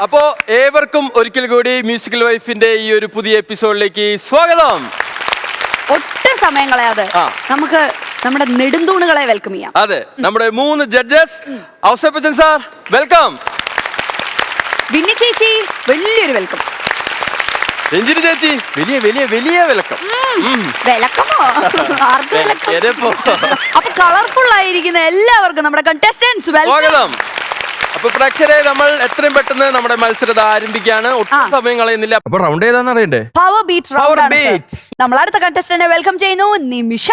അപ്പോ ഏവർക്കും ഒരിക്കൽ കൂടി മ്യൂസിക്കൽ വൈഫിന്റെ ഈ ഒരു പുതിയ എപ്പിസോഡിലേക്ക് സ്വാഗതം. ഒട്ടും സമയം കളയാതെ നമുക്ക് നമ്മുടെ നെടുന്തൂണുകളെ വെൽക്കം ചെയ്യാം. അതെ, നമ്മുടെ 3 judges. Ouseppachan sir welcome. Binny ചേച്ചി വലിയൊരു വെൽക്കം. രഞ്ജിനി ചേച്ചി വലിയ വലിയ വലിയ വെൽക്കം. വെലക്കമോ? ആർക്ക് വെലക്കം? അപ്പൊ കളർഫുൾ ആയിരിക്കുന്ന എല്ലാവർക്കും നമ്മുടെ കണ്ടസ്റ്റന്റ്സ് സ്വാഗതം. അപ്പൊ പ്രേക്ഷകരെ, നമ്മൾ എത്രയും പെട്ടെന്ന് നമ്മുടെ മത്സരത ആരംഭിക്കുകയാണ്. ഒട്ടും സമയം കളയുന്നില്ല. അപ്പൊ റൗണ്ട് ഏതാന്ന് അറിയണ്ടേ? Power beat power round. Beats. നമ്മൾ അടുത്ത കണ്ടസ്റ്റന്റിനെ വെൽക്കം ചെയ്യുന്നു, Nimisha.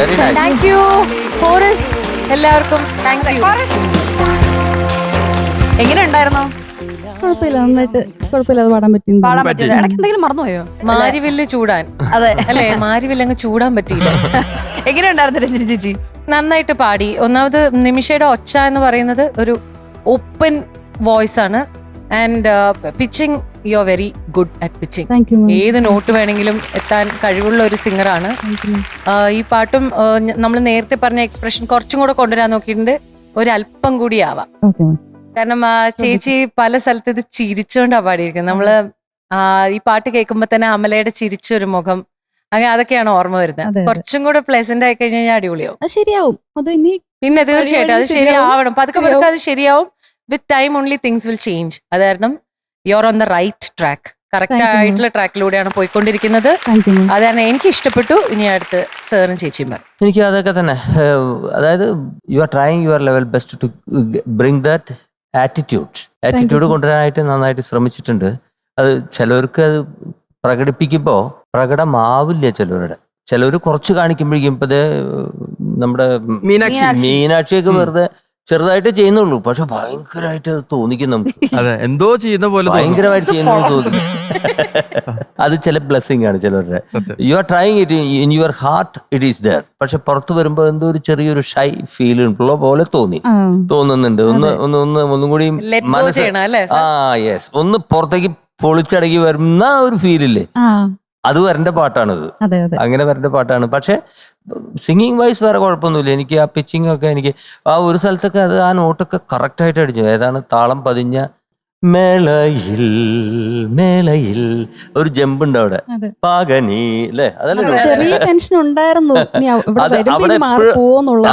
Very nice. Thank you chorus, എല്ലാവർക്കും താങ്ക് യു. എങ്ങനെ ഉണ്ടായിരുന്നു? കുഴപ്പമില്ല, നന്നായിട്ട് കുഴപ്പമില്ലാതെ പാടാൻ പറ്റി. പാടാൻ പറ്റില്ല. ഇടയ്ക്ക് എന്തെങ്കിലും മറന്നുപോയോ? മാരിവില്ല് ചൂടാൻ, അതെ അല്ലേ? മാരിവില്ല് അങ്ങ് ചൂടാൻ പറ്റിയില്ല. എങ്ങനെ ഉണ്ടായിരുന്നു രഞ്ജിനി ചേച്ചി? നന്നായിട്ട് പാടി. ഒന്നാമത് നിമിഷയുടെ ഒച്ച എന്ന് പറയുന്നത് ഒരു ഓപ്പൻ വോയിസ് ആണ്. And pitching, you are very good at pitching. Thank you. ഏത് നോട്ട് വേണമെങ്കിലും എത്താൻ കഴിവുള്ള ഒരു സിംഗറാണ്. ഈ പാട്ടും നമ്മൾ നേരത്തെ പറഞ്ഞ എക്സ്പ്രഷൻ കുറച്ചും കൂടെ കൊണ്ടുവരാൻ നോക്കിയിട്ടുണ്ട്. ഒരല്പം കൂടി ആവാം. Okay ma'am. കാരണം ചേച്ചി പല സ്ഥലത്ത് ഇത് ചിരിച്ചോണ്ടാ പാടിയിരിക്കുന്നത്. നമ്മള് ഈ പാട്ട് കേൾക്കുമ്പോ തന്നെ അമലയുടെ ചിരിച്ചൊരു മുഖം, അങ്ങനെ അതൊക്കെയാണ് ഓർമ്മ വരുന്നത്. കുറച്ചും കൂടെ പ്ലസന്റ് ആയി കഴിഞ്ഞാൽ അടിപൊളിയാവും. അത് ശരിയാവും. അത് ഇനി പിന്നെ തീർച്ചയായിട്ടും അത് ശരിയാവണം. പതുക്കെ പതുക്കെ അത് ശരിയാവും. With time only things will change. അത് കാരണം you are on the right track. Correct ആയിട്ടുള്ള ട്രാക്കിലൂടെയാണ് പോയിക്കൊണ്ടിരിക്കുന്നത്. Thank you ma'am. അത് കാരണം എനിക്ക് ഇഷ്ടപ്പെട്ടു. ഇനി അടുത്ത് സാറും ചേച്ചിയും പറയും. എനിക്ക് അതൊക്കെ തന്നെ, അതായത് you are trying your level best to bring that attitude കൊണ്ടുവരാനായിട്ട് നന്നായിട്ട് ശ്രമിച്ചിട്ടുണ്ട്. അത് ചിലവർക്ക് അത് പ്രകടിപ്പിക്കുമ്പോൾ പ്രകടമാവില്ല. ചിലവർ കുറച്ച് കാണിക്കുമ്പോഴേക്കും ഇപ്പൊ നമ്മുടെ മീനാക്ഷിയൊക്കെ വെറുതെ ചെറുതായിട്ട് ചെയ്യുന്നുള്ളൂ, പക്ഷെ ഭയങ്കരമായിട്ട് അത് തോന്നിക്കും നമുക്ക്. അതെ, എന്തോ ചെയ്യുന്ന പോലെ ഭയങ്കരമായിട്ട് ചെയ്യുന്ന തോന്നി. അത് ചില ബ്ലെസ്സിങ് ആണ് ചിലവരുടെ. You are trying it in your heart, it is there. പക്ഷെ പുറത്ത് വരുമ്പോ എന്തോ ഒരു ചെറിയൊരു ഷൈ ഫീൽ ഉള്ള പോലെ തോന്നുന്നുണ്ട്. ഒന്നും കൂടി യെസ്, ഒന്ന് പുറത്തേക്ക് പൊളിച്ചടക്കി വരുന്ന ഒരു ഫീലില്ലേ, അത് വരേണ്ട പാട്ടാണിത്. അങ്ങനെ വരേണ്ട പാട്ടാണ്. പക്ഷെ സിംഗിങ് വൈസ് വേറെ കുഴപ്പമൊന്നുമില്ല. എനിക്ക് ആ പിച്ചിങ് ഒക്കെ എനിക്ക് ആ ഒരു സ്ഥലത്തൊക്കെ അത് ആ നോട്ടൊക്കെ കറക്റ്റ് ആയിട്ട് അടിച്ചു. ഏതാണ് താളം പതിഞ്ഞ മേളയിൽ മേളയിൽ ഒരു ജമ്പ് ഉണ്ട് അവിടെ, പാകനി അല്ലേ? അതല്ലേ ചെറിയ ടെൻഷൻ ഉണ്ടായിരുന്നു.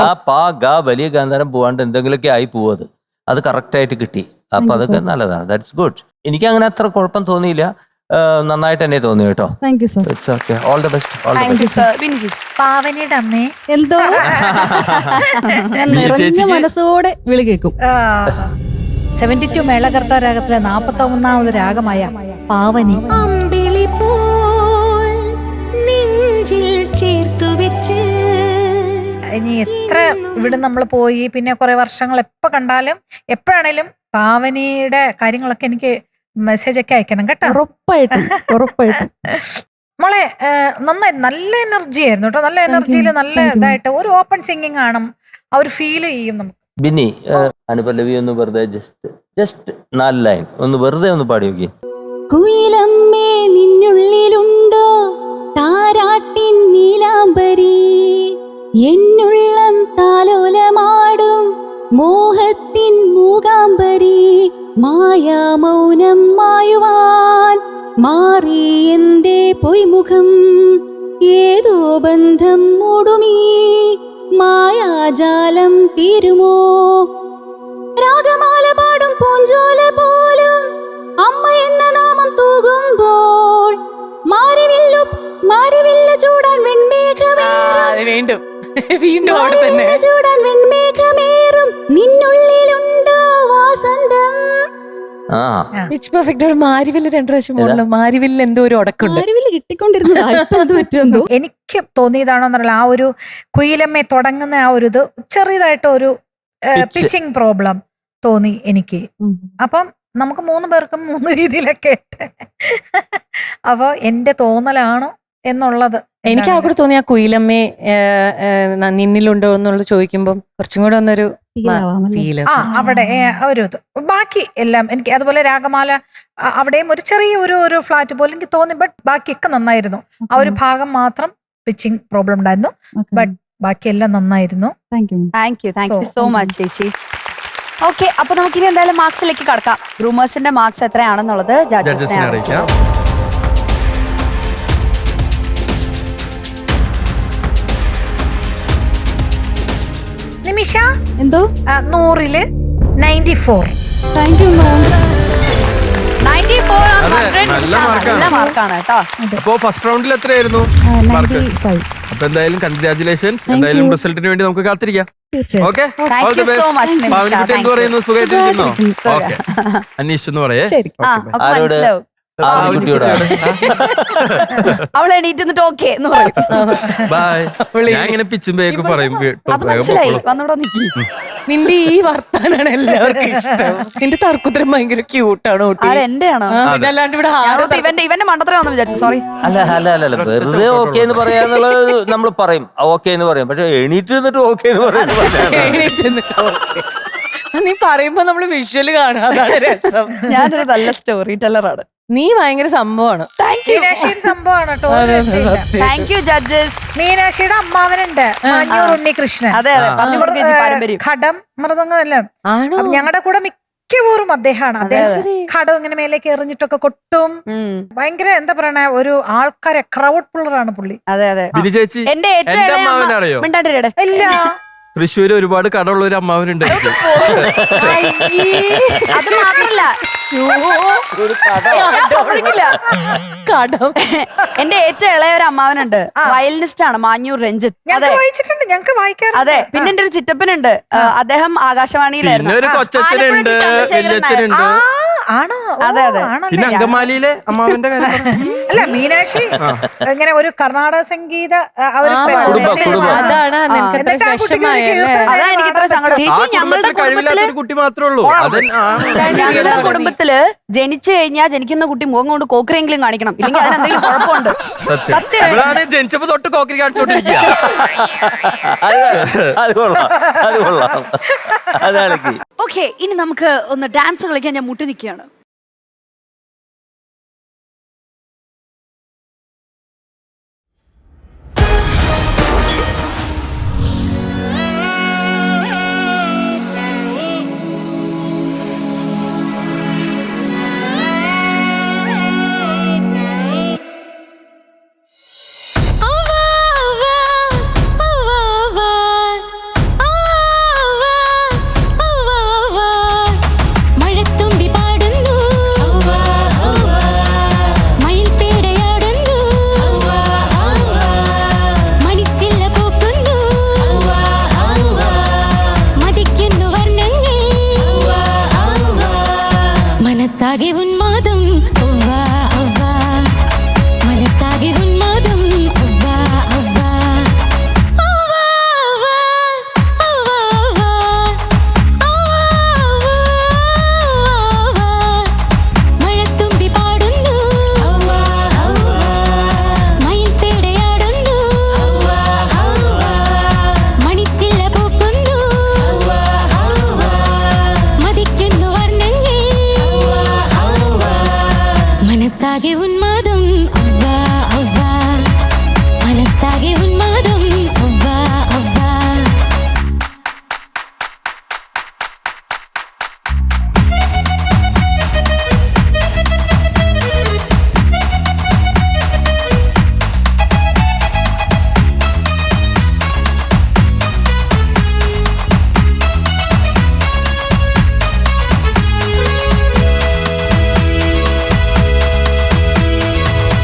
ആ പാ ഗ വലിയ ഗാന്ധാരം പോവാണ്ട് എന്തെങ്കിലുമൊക്കെ ആയി പോവത്. അത് കറക്റ്റ് ആയിട്ട് കിട്ടി. അപ്പൊ അതൊക്കെ നല്ലതാണ്. That's good. എനിക്ക് അങ്ങനെ അത്ര കുഴപ്പം തോന്നിയില്ല. നന്നായിട്ട് തന്നെ തോന്നി കേട്ടോ. Thank you sir. It's okay. All the best. പാവനിയുടെ അമ്മേ, എന്തോ ഞാൻ നിറഞ്ഞ മനസ്സോടെ വിളി കേൾക്കും. 72 മേളകർത്ത രാഗത്തിലെ 41ാമത് രാഗമായ പാവനി. ഇനി എത്ര ഇവിടെ നമ്മൾ പോയി പിന്നെ കുറെ വർഷങ്ങൾ എപ്പോ കണ്ടാലും എപ്പോഴാണേലും പാവനിയുടെ കാര്യങ്ങളൊക്കെ എനിക്ക് മെസ്സേജ് ഒക്കെ അയക്കണം കേട്ടോ. ഉറപ്പായിട്ടും. മോളെ നന്നായി, നല്ല എനർജി ആയിരുന്നു കേട്ടോ. നല്ല എനർജിയിൽ നല്ല ഇതായിട്ട് ഒരു ഓപ്പൺ സിംഗിങ് ആണ്. ആ ഒരു ഫീൽ ചെയ്യും നമുക്ക്. ബിന്നി, അനുപല്ലവി ഒന്ന് വെറുതെ ജസ്റ്റ് 4 ലൈൻ ഒന്ന് വെറുതെ ഒന്ന് പാടി നോക്കി. കുയിലമ്മേ നിന്നുള്ളിലുണ്ടോ താരാട്ടിൻ നീലാംബരി, എന്നുള്ളം താലോലമാടും മോഹത്തിൻ മൂകാംബരി, മായാമൗനം മായുവാൻ മാറി എന്റെ പൊയ്മുഖം, ഏതോ ബന്ധം മൂടുമീ മായാജാലം തീരുമോ, രാഗമാല പാടും പൂഞ്ചോല പോലും അമ്മ എന്ന നാമം തൂകുമ്പോൾ, മാരിവില്ല് ചൂടാൻ വെൺമേഘമേറും, ചൂടാൻ വെൺമേഘമേറും നിന്നുള്ളിലുണ്ടോ വാസന്തം. Pitch perfect. മാരിവില്ല് 2 പ്രാവശ്യം പോകണം. മാരിവില്ല് എന്തോ ഒരു ഉടക്കുണ്ട്. കിട്ടിക്കൊണ്ടിരുന്നു. എനിക്ക് തോന്നിയതാണോ എന്നറിയില്ല, ആ ഒരു കുയിലമ്മയെ തുടങ്ങുന്ന ആ ഒരു ഇത് ചെറിയതായിട്ട് ഒരു പിച്ചിങ് പ്രോബ്ലം തോന്നി എനിക്ക്. അപ്പം നമുക്ക് 3 പേർക്കും 3 രീതിയിലൊക്കെ അപ്പൊ എന്റെ തോന്നലാണോ എന്നുള്ളത് എനിക്ക് ആ കൂടെ തോന്നി. ആ കുയിലമ്മേ നിന്നിലുണ്ടോ എന്നുള്ളത് ചോദിക്കുമ്പോൾ കുറച്ചും കൂടെ ഒന്നൊരു ഫീല് അവിടെ ഒരു ഇത്. ബാക്കി എല്ലാം എനിക്ക് അതുപോലെ രാഗമാല അവിടെയും ഒരു ചെറിയ ഒരു ഫ്ലാറ്റ് പോലെ എനിക്ക് തോന്നി. ബട്ട് ബാക്കിയൊക്കെ നന്നായിരുന്നു. ആ ഒരു ഭാഗം മാത്രം പിച്ചിങ് പ്രോബ്ലം ഉണ്ടായിരുന്നു. ബട്ട് ബാക്കിയെല്ലാം നന്നായിരുന്നു. താങ്ക് യു സോ മച്ച് ചേച്ചി. ഓക്കെ, അപ്പൊ നമുക്കിനി എന്തായാലും മാർക്സിലേക്ക് കടക്കാം. റൂമേഴ്സിന്റെ മാർക്സ് എത്രയാണെന്നുള്ളത് ജഡ്ജസിനെ അറിയിക്കാം. നിമിഷ എന്തോ 100-ല് 94. താങ്ക് യു മാം. 94 നല്ല മാർക്കാണ് കേട്ടോ. അപ്പോ ഫസ്റ്റ് റൗണ്ടിൽ എത്രയായിരുന്നു? 95. അപ്പൊ എന്തായാലും കൺഗ്രാചുലേഷൻസ്. എന്തായാലും റിസൾട്ടിന് വേണ്ടി നമുക്ക് കാത്തിരിക്കാം. Okay, all the best. പാവനിക്കുട്ടി എന്ത് പറയുന്നു? സുഖമായിട്ടിരിക്കുന്നോ? ഓക്കെ, അന്വേഷിച്ചെന്ന് പറയേ. മനസ്സിലാവും. ആവിൻകുട്ടിയോട് അവൾ എണീറ്റ് നിന്നിട്ട് ഓക്കെ എന്ന് പറയും. ബൈ. ഞാൻ ഇങ്ങനെ പിച്ചും ബേക്കും പറയും അത് മനസ്സിലായി. വന്നോടെ നിക്കി. നിന്റെ ഈ വർത്താനാണ് എല്ലാവർക്കും ഇഷ്ടം. നിന്റെ തർക്കുത്തരം ഭയങ്കര ക്യൂട്ടാണ് ഊട്ടി. എന്റെ ആണോ? അല്ലാണ്ട് ഇവിടെ ഇവന്റെ മണ്ടത്തരം വന്നു വിചാരിച്ചു. സോറി. അല്ല വെറുതെ ഓക്കെ എന്ന് പറയാന്നുള്ളത് നമ്മൾ പറയും, ഓക്കെ എന്ന് പറയും. പക്ഷെ എണീറ്റ് നിന്നിട്ട് ഓക്കെ എന്ന് പറയുന്നത് നീ പറയുമ്പോ നമ്മള് വിഷ്വല് കാണുക, അതാണ് രസം. ഞാനൊരു നല്ല സ്റ്റോറി ടെല്ലറാണ്. നീ ഭയങ്കര സംഭവമാണ്. മീനാക്ഷിയുടെ സംഭവമാണ് കേട്ടോ, ഒരു രക്ഷയില്ല. Thank you judges. മീനാക്ഷിയുടെ അമ്മാവനുണ്ട് മാഞ്ഞൂർ ഉണ്ണികൃഷ്ണൻ. അതെ പറഞ്ഞു കൊടുക്കുക പാരമ്പര്യം. ഘടം മൃദംഗമെല്ലാം ആണോ? ഞങ്ങളുടെ കൂടെ മിക്കവാറും അദ്ദേഹമാണ്. അദ്ദേഹം ഘടം ഇങ്ങനെ മേലേക്ക് എറിഞ്ഞിട്ടൊക്കെ കൊട്ടും. ഭയങ്കര എന്താ പറയണ, ഒരു ആൾക്കാരെ ക്രൗഡ് പുള്ളറാണ് പുള്ളി. അതെ അതെ. ബിനി ചേച്ചി, എന്റെ എന്റെ അമ്മാവനറിയോ? മിണ്ടാണ്ടിരിടെ. ഇല്ല, തൃശ്ശൂര് ഒരുപാട് കടമുള്ള ഒരു അമ്മാവനുണ്ട്. അത് മാത്രല്ല കടം. എന്റെ ഏറ്റവും ഇളയ ഒരു അമ്മാവനുണ്ട്, വയലിനിസ്റ്റ് ആണ്, മാഞ്ഞൂർ രഞ്ജിത്ത്. ഞങ്ങൾക്ക് വായിച്ചിട്ടുണ്ട്, ഞങ്ങൾക്ക് വായിക്കാറ്. അതെ. പിന്നെ എന്റെ ഒരു ചിറ്റപ്പനുണ്ട്, അദ്ദേഹം ആകാശവാണിയിലായിരുന്നു. പിന്നെ ഒരു കൊച്ചച്ഛനുണ്ട്, വല്യച്ഛനുണ്ട്. ആണോ? അതെ, അതെ. പിന്നെ അങ്കമാലിയിലെ അമ്മാവന്റെ കാര്യം പറ. അല്ല, മീനാക്ഷി ഇങ്ങനെ ഒരു കർണാടക സംഗീത അതാണ് നിനക്ക് അത്ര വിഷമായല്ലേ? അതാ എനിക്ക് ഇത്ര സങ്കടം. ചേച്ചി, ഞങ്ങളുടെ കഴിവില്ലാത്തൊരു കുട്ടി മാത്രമേ ഉള്ളൂ. ഞങ്ങളുടെ കുടുംബത്തില് ജനിച്ചു കഴിഞ്ഞാൽ ജനിക്കുന്ന കുട്ടി മുഖം കൊണ്ട് കോക്കരെങ്കിലും കാണിക്കണം, ഇല്ലെങ്കിൽ അതിനെന്തെങ്കിലും കുഴപ്പമുണ്ട്. സത്യം. ജനിച്ചപ്പോ തൊട്ട് കോക്കരി കാണിച്ചോണ്ടിരിക്കുക. അത് കൊള്ളാം. അതാണ്. ഓക്കെ, ഇനി നമുക്ക് ഒന്ന് ഡാൻസ് കളിക്കാൻ ഞാൻ മുട്ടി നിൽക്കുകയാണ്. മനസ്സാകെ ഉന്മാദം ഒവ്വാ ഒവ്വാ, മനസ്സാകെ ഉന്മാദം ഒവ്വാ ഒവ്വാ, ഒവ്വാ ഒവ്വാ, ഒവ്വാ ഒവ്വാ, മഴത്തുമ്പി പാടുന്നു ഒവ്വാ ഒവ്വാ, മയിൽപേടയാടുന്നു ഒവ്വാ ഒവ്വാ, മണിച്ചില്ല പൂക്കുന്നു ഒവ്വാ ഒവ്വാ, മതിക്കുന്നു വർണ്ണങ്ങൾ മനസ്സാകെ ഉന്മാദം ഒവ്വാ ഒവ്വാ, മനസ്സാകെ ഉന്മാദം ഒവ്വാ ഒവ്വാ.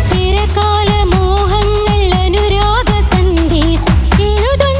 ചിരകാല മോഹങ്ങൾ അനുരാഗ സന്ദേശം എഴുതുന്നു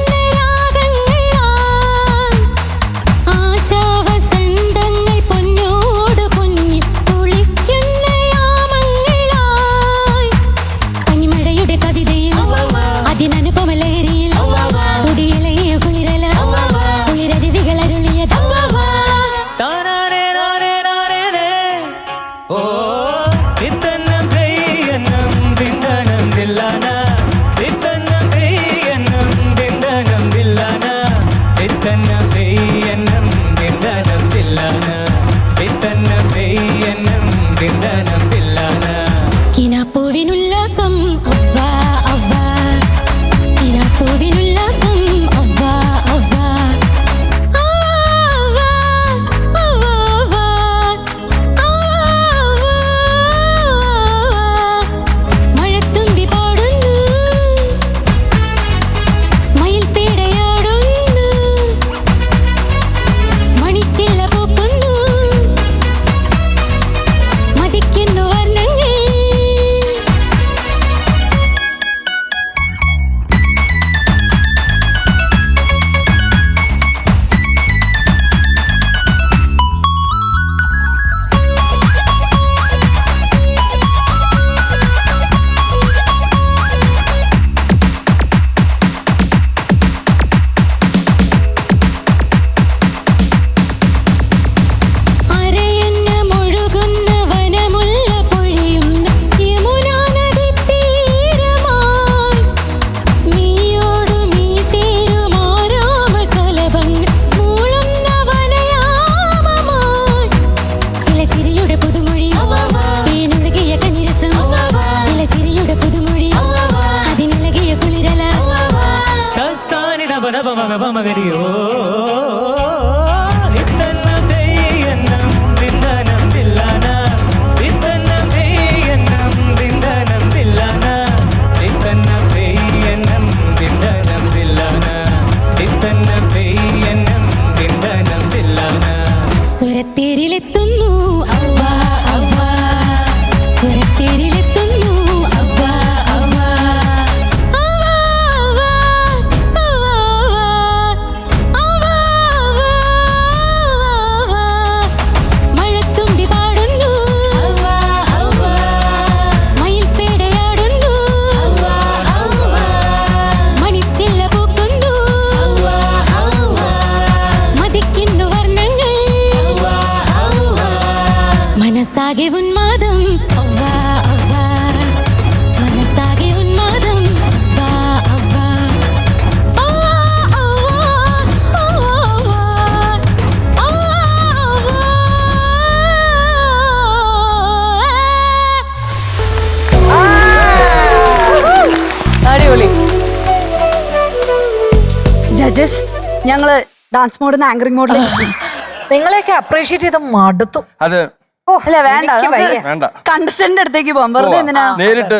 സ്വരത്തേരിലെത്തുന്നു അവ്വ അവ്വ സ്വരത്തേരിലെത്തുന്നു അവ്വ അവ്വ അവ്വ അവ്വ അവ്വ മഴത്തുമ്പി പാടുന്നു അവ്വ അവ്വ മയിൽപ്പേടയാടുന്നു അവ്വ അവ്വ മണിച്ചില്ല പൂക്കുന്നു അവ്വ അവ്വ മതിക്കുന്നു വർണ്ണങ്ങൾ മനസ്സാകെ ഉന്മാദം അവ്വ അവ്വ മനസ്സാകെ ഉന്മാദം അവ്വ അടിപൊളി. ജഡ്ജസ് ഞങ്ങള് ഡാൻസ് മോഡിന്ന് ആങ്കറിംഗ് മോഡിലേക്ക് നിങ്ങളെയൊക്കെ അപ്രീഷിയേറ്റ് ചെയ്ത് മടുത്തു. അത് അല്ല വേണ്ട എനിക്ക് വയ്യ. വേണ്ട, കണ്ടസ്റ്റന്റ് അടുത്തേക്ക് പോവാം വെറുതെ എന്തിനാ നേരിട്ട്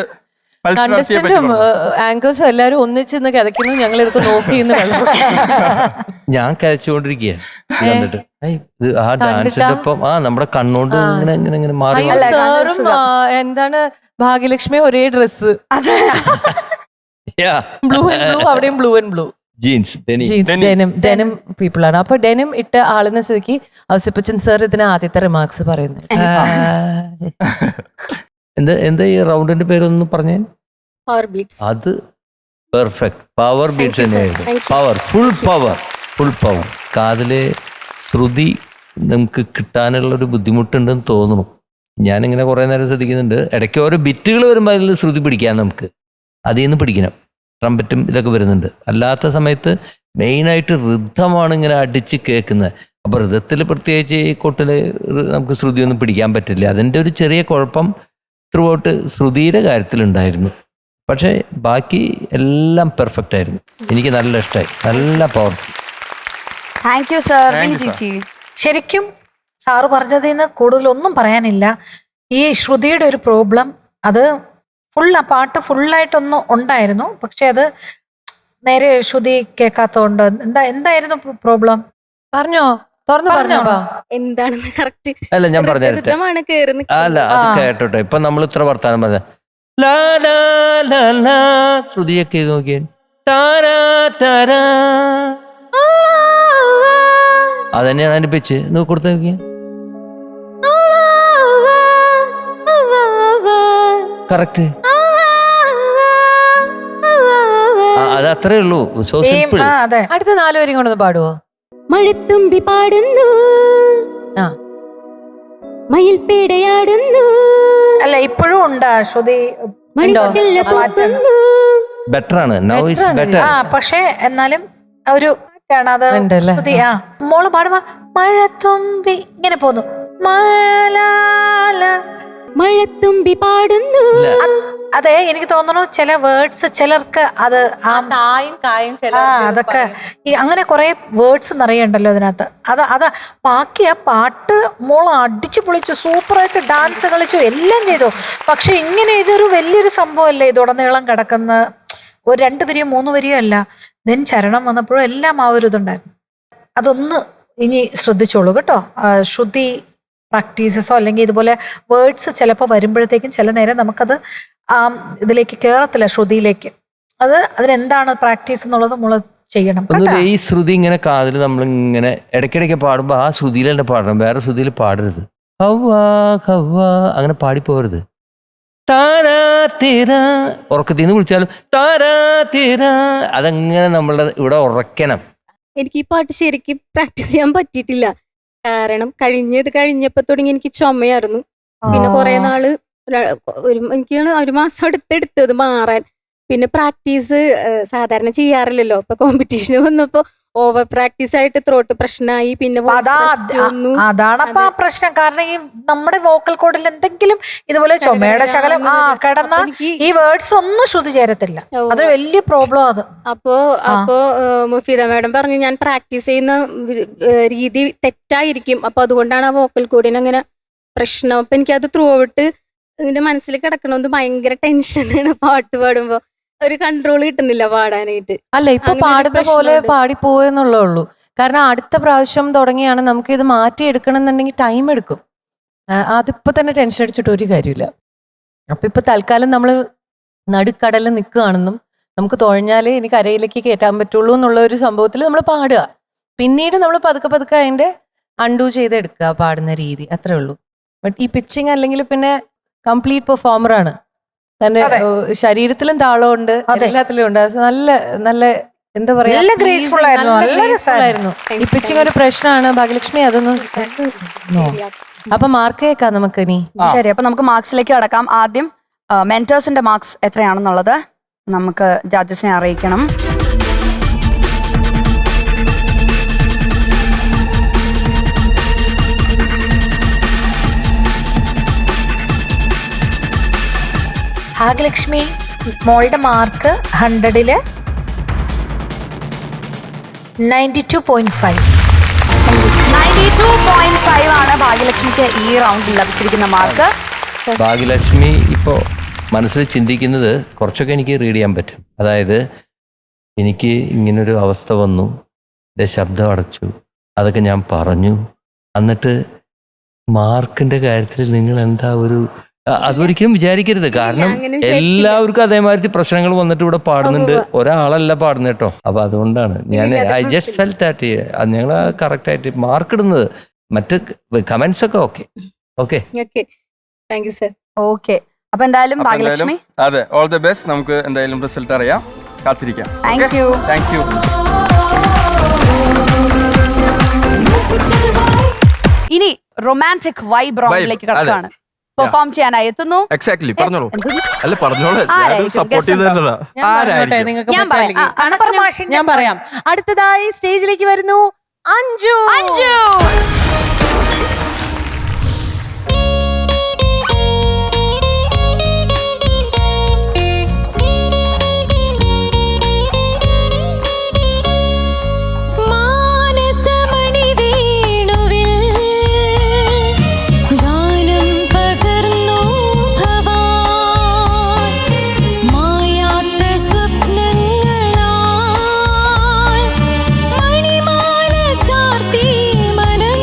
മത്സരാർത്ഥിയെ പറ്റി കണ്ടസ്റ്റന്റും പറഞ്ഞു. ആങ്കേഴ്സും എല്ലാരും ഒന്നിച്ചിന്ന് കിതയ്ക്കുന്നു, ഞങ്ങൾ ഇതൊക്കെ നോക്കി ഞാൻ കഴിച്ചുകൊണ്ടിരിക്കുകയാണ് കണ്ടിട്ട്. ഇത് ആ ഡാൻസിന്റെ ഒപ്പം നമ്മുടെ കണ്ണോണ്ട് ഇങ്ങനെ ഇങ്ങനെ ഇങ്ങനെ മാറി അല്ല, സാറും എന്താണ് ഭാഗ്യലക്ഷ്മി ഒരേ ഡ്രസ്, ബ്ലൂ ആൻഡ് ബ്ലൂ, അവിടെയും blue and blue jeans denim people ആണ്. അപ്പൊ ഡെനിം ഇട്ട ആളെന്ന സ്ഥിതിക്ക് ഔസേപ്പച്ചൻ സാർ ഇതിന് ആദ്യത്തെ റിമാർക്സ് പറയുന്നത്. എന്താ ഈ റൗണ്ടിന്റെ പേരൊന്ന് പറഞ്ഞേ. അത് പെർഫെക്റ്റ് പവർ ബീറ്റ്സ് തന്നെയായിരുന്നു. Full power. കാതിലെ ശ്രുതി നമുക്ക് കിട്ടാനുള്ളൊരു ബുദ്ധിമുട്ടുണ്ടെന്ന് തോന്നുന്നു. ഞാനിങ്ങനെ കുറെ നേരം ശ്രദ്ധിക്കുന്നുണ്ട്. ഇടയ്ക്ക് ഓരോ ബിറ്റുകൾ വരുമ്പോൾ അതിൽ ശ്രുതി പിടിക്കാൻ നമുക്ക് അതിൽ നിന്ന് പിടിക്കണം. ട്രംപറ്റും ഇതൊക്കെ വരുന്നുണ്ട്. അല്ലാത്ത സമയത്ത് മെയിനായിട്ട് ഋദ്ധമാണ് ഇങ്ങനെ അടിച്ച് കേൾക്കുന്നത്. അപ്പോൾ ഋതത്തിൽ പ്രത്യേകിച്ച് ഈ കൊട്ടിൽ നമുക്ക് ശ്രുതിയൊന്നും പിടിക്കാൻ പറ്റില്ല. അതിൻ്റെ ഒരു ചെറിയ കുഴപ്പം ത്രൂ ഔട്ട് ശ്രുതിയുടെ കാര്യത്തിലുണ്ടായിരുന്നു. പക്ഷേ ബാക്കി എല്ലാം പെർഫെക്റ്റ് ആയിരുന്നു. എനിക്ക് നല്ല ഇഷ്ടമായി, നല്ല പവർഫുൾ. Thank you sir. ചേച്ചി ശരിക്കും സാറ് പറഞ്ഞതിൽ നിന്ന് കൂടുതലൊന്നും പറയാനില്ല. ഈ ശ്രുതിയുടെ ഒരു പ്രോബ്ലം അത് ആ പാട്ട് ഫുള്ളായിട്ടൊന്നും ഉണ്ടായിരുന്നു. പക്ഷെ അത് നേരെ ശ്രുതി കേൾക്കാത്തതുകൊണ്ട് എന്തായിരുന്നു പ്രോബ്ലം? പറഞ്ഞോ, തുറന്നു പറഞ്ഞോ. എന്താണെന്ന് കറക്റ്റ് അല്ല ഞാൻ പറഞ്ഞേരട്ടെ. അല്ല അത് കേട്ടോട്ടെ. ഇപ്പൊ നമ്മൾ ഇത്ര വർത്താനം പറഞ്ഞ ശ്രുതിയൊക്കെ ചെയ്ത് നോക്കിയേ. അതന്നെയാണ് അതിന്റെ പിച്ച് കൊടുത്ത് നോക്കിയേ. കറക്റ്റ്. അത് അത്രേ ഉള്ളൂ. So simple. അടുത്ത 4 വരെയും കൊണ്ടൊന്ന് പാടുവോ? മഴത്തുമ്പി പാടുന്നു മയിൽപ്പേടയാടുന്നു. അല്ല ഇപ്പോഴും ഉണ്ടാ ശ്രുതി? ബെറ്റർ ആണ്. Now it's better. പക്ഷെ എന്നാലും ഒരു അത് ഉണ്ടല്ലേ? ശ്രുതി മോള് പാടുമ്പോ മഴത്തുമ്പി ഇങ്ങനെ പോന്നു. മഴത്തുമ്പി പാടുന്നു. അതെ എനിക്ക് തോന്നുന്നു ചില വേർഡ്സ് ചിലർക്ക് അത് അതൊക്കെ അങ്ങനെ കുറെ വേർഡ്സ് നിറയുണ്ടല്ലോ അതിനകത്ത്. അത് ബാക്കി ആ പാട്ട് മോള് അടിച്ചു പൊളിച്ചു, സൂപ്പറായിട്ട് ഡാൻസ് കളിച്ചു, എല്ലാം ചെയ്തു. പക്ഷെ ഇങ്ങനെ ഇതൊരു വലിയൊരു സംഭവമല്ലേ ഇത് ഉടനീളം കിടക്കുന്ന ഒരു 2 വരിയോ 3 വരിയോ അല്ല. ദെൻ ചരണം വന്നപ്പോഴും എല്ലാം ആ ഒരു ഇതുണ്ടായിരുന്നു. അതൊന്ന് ഇനി ശ്രദ്ധിച്ചോളൂ കേട്ടോ. ശ്രുതി പ്രാക്ടീസസോ അല്ലെങ്കിൽ ഇതുപോലെ വേർഡ്സ് ചിലപ്പോൾ വരുമ്പോഴത്തേക്കും ചില നേരം നമുക്കത് ഇതിലേക്ക് കയറത്തില്ല, ശ്രുതിയിലേക്ക്. അതിനെന്താണ് പ്രാക്ടീസ് എന്നുള്ളത് നമ്മൾ ചെയ്യണം. ഈ ശ്രുതി ഇങ്ങനെ കാതിൽ നമ്മളിങ്ങനെ ഇടയ്ക്കിടയ്ക്ക് പാടുമ്പോൾ ആ ശ്രുതിയിൽ തന്നെ പാടണം, വേറെ ശ്രുതിയിൽ പാടരുത്. ഹവ്വാ ഹവ്വാ അങ്ങനെ പാടിപ്പോരുത്. താരാ തീര ഉറക്കത്തിൽ നിന്ന് വിളിച്ചാലും താരാ തീര അതങ്ങനെ നമ്മളുടെ ഇവിടെ ഉറക്കണം. എനിക്ക് ഈ പാട്ട് ശരിക്കും പ്രാക്ടീസ് ചെയ്യാൻ പറ്റിയിട്ടില്ല. കാരണം കഴിഞ്ഞപ്പോ തുടങ്ങി എനിക്ക് ചുമയായിരുന്നു. പിന്നെ കുറെ നാള് എനിക്ക് 1 മാസം എടുത്തത് മാറാൻ. പിന്നെ പ്രാക്ടീസ് സാധാരണ ചെയ്യാറില്ലല്ലോ. ഇപ്പൊ കോമ്പറ്റീഷന് വന്നപ്പോ ഓവർ പ്രാക്ടീസ് ആയിട്ട് ത്രോട്ട് പ്രശ്നമായി, പിന്നെ voice rest വന്നു. അതാണ് അപ്പൊ ആ പ്രശ്നം. കാരണം ഈ നമ്മുടെ വോക്കൽ കോഡിൽ എന്തെങ്കിലും ഇതുപോലെ ചുമയുടെ ശകലം കിടന്ന ഈ വേർഡ്സ് ഒന്നും ശ്രുതി ചേരത്തില്ല. അതൊരു വലിയ പ്രോബ്ലം അത്. അപ്പോ മുഫീദ മാഡം പറഞ്ഞു ഞാൻ പ്രാക്ടീസ് ചെയ്യുന്ന രീതി തെറ്റായിരിക്കും, അപ്പൊ അതുകൊണ്ടാണ് ആ വോക്കൽ കോഡിന് അങ്ങനെ പ്രശ്നം. അപ്പൊ എനിക്കത് ത്രൂ ഔട്ട് എന്റെ മനസ്സിൽ കിടക്കണമെന്ന് ഭയങ്കര ടെൻഷനാണ്. പാട്ട് പാടുമ്പോ ഒരു കൺട്രോൾ കിട്ടുന്നില്ല പാടാനായിട്ട്. അല്ല, ഇപ്പൊ പാടുന്ന പോലെ പാടിപ്പോയെന്നുള്ളേ ഉള്ളൂ. കാരണം അടുത്ത പ്രാവശ്യം തുടങ്ങിയാണ് നമുക്ക് ഇത് മാറ്റിയെടുക്കണം എന്നുണ്ടെങ്കിൽ ടൈം എടുക്കും. അതിപ്പോ തന്നെ ടെൻഷൻ അടിച്ചിട്ട് ഒരു കാര്യമില്ല. അപ്പൊ ഇപ്പൊ തൽക്കാലം നമ്മൾ നടുക്കടലിൽ നിൽക്കുകയാണെന്നും നമുക്ക് തുഴഞ്ഞാലേ എനിക്ക് കരയിലേക്ക് കയറ്റാൻ പറ്റുള്ളൂ എന്നുള്ള ഒരു സംഭവത്തിൽ നമ്മൾ പാടുക. പിന്നീട് നമ്മൾ പതുക്കെ പതുക്കെ അതിന്റെ അൺഡു ചെയ്തെടുക്കുക പാടുന്ന രീതി, അത്രേ ഉള്ളൂ. ബട്ട് ഈ പിച്ചിങ് അല്ലെങ്കിൽ പിന്നെ കംപ്ലീറ്റ് പെർഫോമറാണ്. തന്റെ ശരീരത്തിലും താളമുണ്ട്, എല്ലാത്തിലും ഉണ്ട്. നല്ല നല്ല എന്താ പറയാ, ഗ്രേസ്ഫുൾ ആയിരുന്നു. ഈ പിച്ചിങ് ഒരു പ്രശ്നമാണ്. ഭാഗ്യലക്ഷ്മി അതൊന്നും. അപ്പൊ മാർക്ക് കേൾക്കാം നമുക്ക് ഇനി. ശരി, അപ്പൊ നമുക്ക് മാർക്സിലേക്ക് കടക്കാം. ആദ്യം മെന്റേഴ്സിന്റെ മാർക്സ് എത്രയാണെന്നുള്ളത് നമുക്ക് ജഡ്ജസിനെ അറിയിക്കണം. ഭാഗ്യലക്ഷ്മി മോളുടെ മാർക്ക് 100-ല് 92.5. 92.5 ആണ് ഭാഗ്യലക്ഷ്മിക്ക് ഈ റൗണ്ടിൽ ലഭിച്ചിരിക്കുന്ന മാർക്ക്. ഭാഗ്യലക്ഷ്മി ഇപ്പോ മനസ്സിൽ ചിന്തിക്കുന്നത് കുറച്ചൊക്കെ എനിക്ക് റീഡ് ചെയ്യാൻ പറ്റും. അതായത് എനിക്ക് ഇങ്ങനൊരു അവസ്ഥ വന്നു, എൻ്റെ ശബ്ദം അടച്ചു, അതൊക്കെ ഞാൻ പറഞ്ഞു. എന്നിട്ട് മാർക്കിന്റെ കാര്യത്തിൽ നിങ്ങൾ എന്താ ഒരു അതൊരിക്കലും വിചാരിക്കരുത്. കാരണം എല്ലാവർക്കും അതേമാതിരി പ്രശ്നങ്ങൾ വന്നിട്ട് ഇവിടെ പാടുന്നുണ്ട്, ഒരാളല്ല പാടുന്നത് കേട്ടോ. അപ്പൊ അതുകൊണ്ടാണ് ഞാൻ ഐ ജസ്റ്റ് ഫെൽ ദാറ്റ് ഞങ്ങൾ കറക്റ്റ് ആയിട്ട് മാർക്ക് ഇടുന്നത്. മറ്റ് കമന്റ്സ് ഒക്കെ okay. Thank you sir. Okay, അപ്പൊ എന്തായാലും ഭാഗ്യലക്ഷ്മി അതെ, ഓൾ ദി ബെസ്റ്റ്. നമുക്ക് എന്തായാലും റിസൾട്ട് അറിയാം, കാത്തിരിക്കാം. Thank you. Thank you. ഇനി റൊമാൻറ്റിക് വൈബ് റൗണ്ടിലേക്ക് കടക്കുകയാണ്. പെർഫോം ചെയ്യാനായി എത്തുന്നു. എക്സാക്ട്ലി, പറഞ്ഞോളൂ. അല്ല പറഞ്ഞോളൂ, ആരായിരിക്കും? സപ്പോർട്ട് ചെയ്തതാ. നിങ്ങൾക്ക് ഞാൻ പറയാം. ഞാൻ പറയാം. അടുത്തതായി സ്റ്റേജിലേക്ക് വരുന്നു അഞ്ജു. അഞ്ജു മണിമാല ചാർത്തി മനം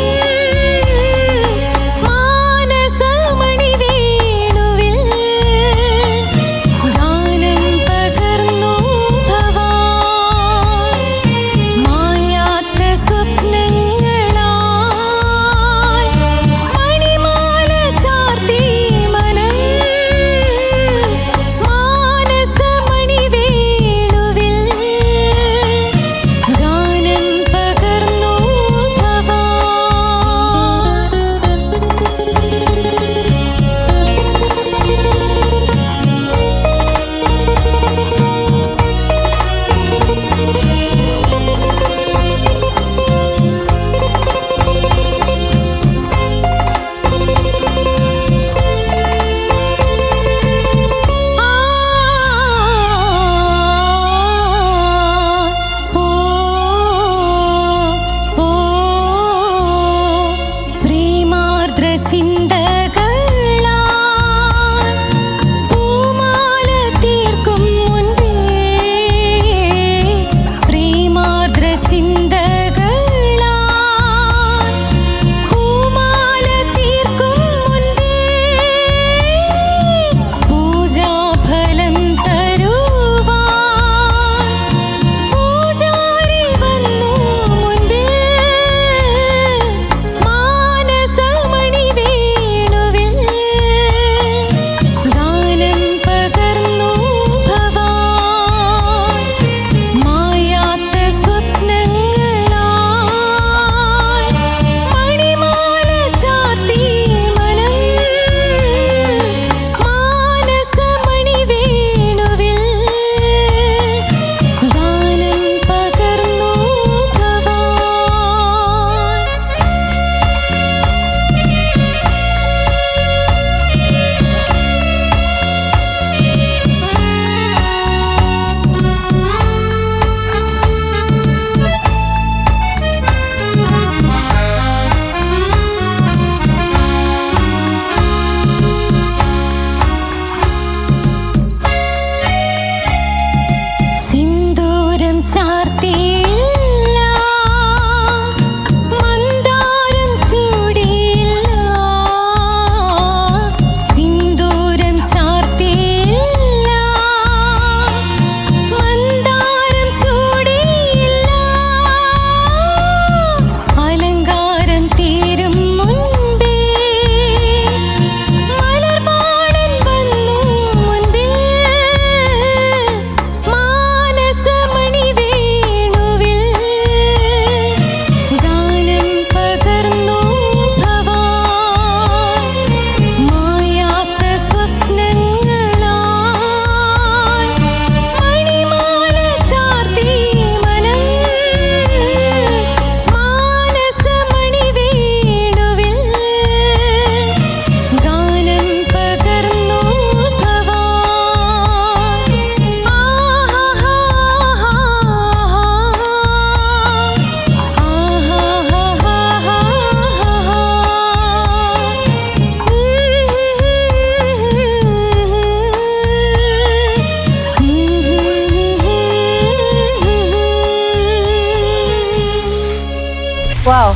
Wow.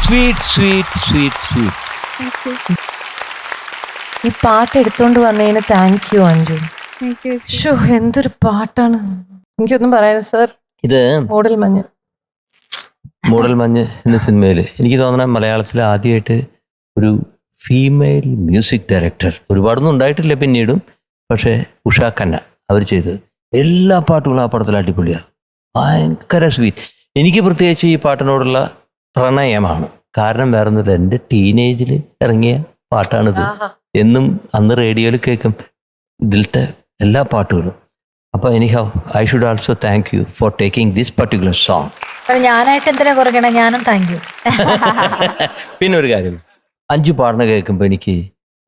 Sweet sweet sweet sweet. ഈ പാട്ട് എടുത്തോണ്ട് വന്നതിന് താങ്ക് യു അഞ്ജു. ശ്ശോ, എന്തൊരു പാട്ടാണ്. എനിക്കൊന്നും പറയാൻ സർ. ഇത് മൂടൽമഞ്ഞ്. മൂടൽമഞ്ഞ് എന്ന സിനിമയിൽ എനിക്ക് തോന്നണം മലയാളത്തിൽ ആദ്യമായിട്ട് ഒരു ഫീമെയിൽ മ്യൂസിക് ഡയറക്ടർ, ഒരുപാടൊന്നും ഉണ്ടായിട്ടില്ല പിന്നീടും, പക്ഷേ ഉഷാ ഖന്ന അവർ ചെയ്തത് എല്ലാ പാട്ടുകളും ആ പടത്തിൽ അടിപൊളിയാണ്. ഭയങ്കര സ്വീറ്റ്. എനിക്ക് പ്രത്യേകിച്ച് ഈ പാട്ടിനോടുള്ള പ്രണയമാണ്. കാരണം വേറെ ഒന്നുമില്ല, എൻ്റെ ടീനേജിൽ ഇറങ്ങിയ പാട്ടാണിത്. എന്നും അന്ന് റേഡിയോയിൽ കേൾക്കും ഇതിലത്തെ എല്ലാ പാട്ടുകളും. അപ്പോൾ anyhow I should also thank you for taking this particular song. ഞാനായിട്ട് എന്തിനാ കുറയ്ക്കണേ? ഞാനും താങ്ക് യു. പിന്നെ ഒരു കാര്യം, അഞ്ചു പാടുന്ന കേൾക്കുമ്പോൾ എനിക്ക്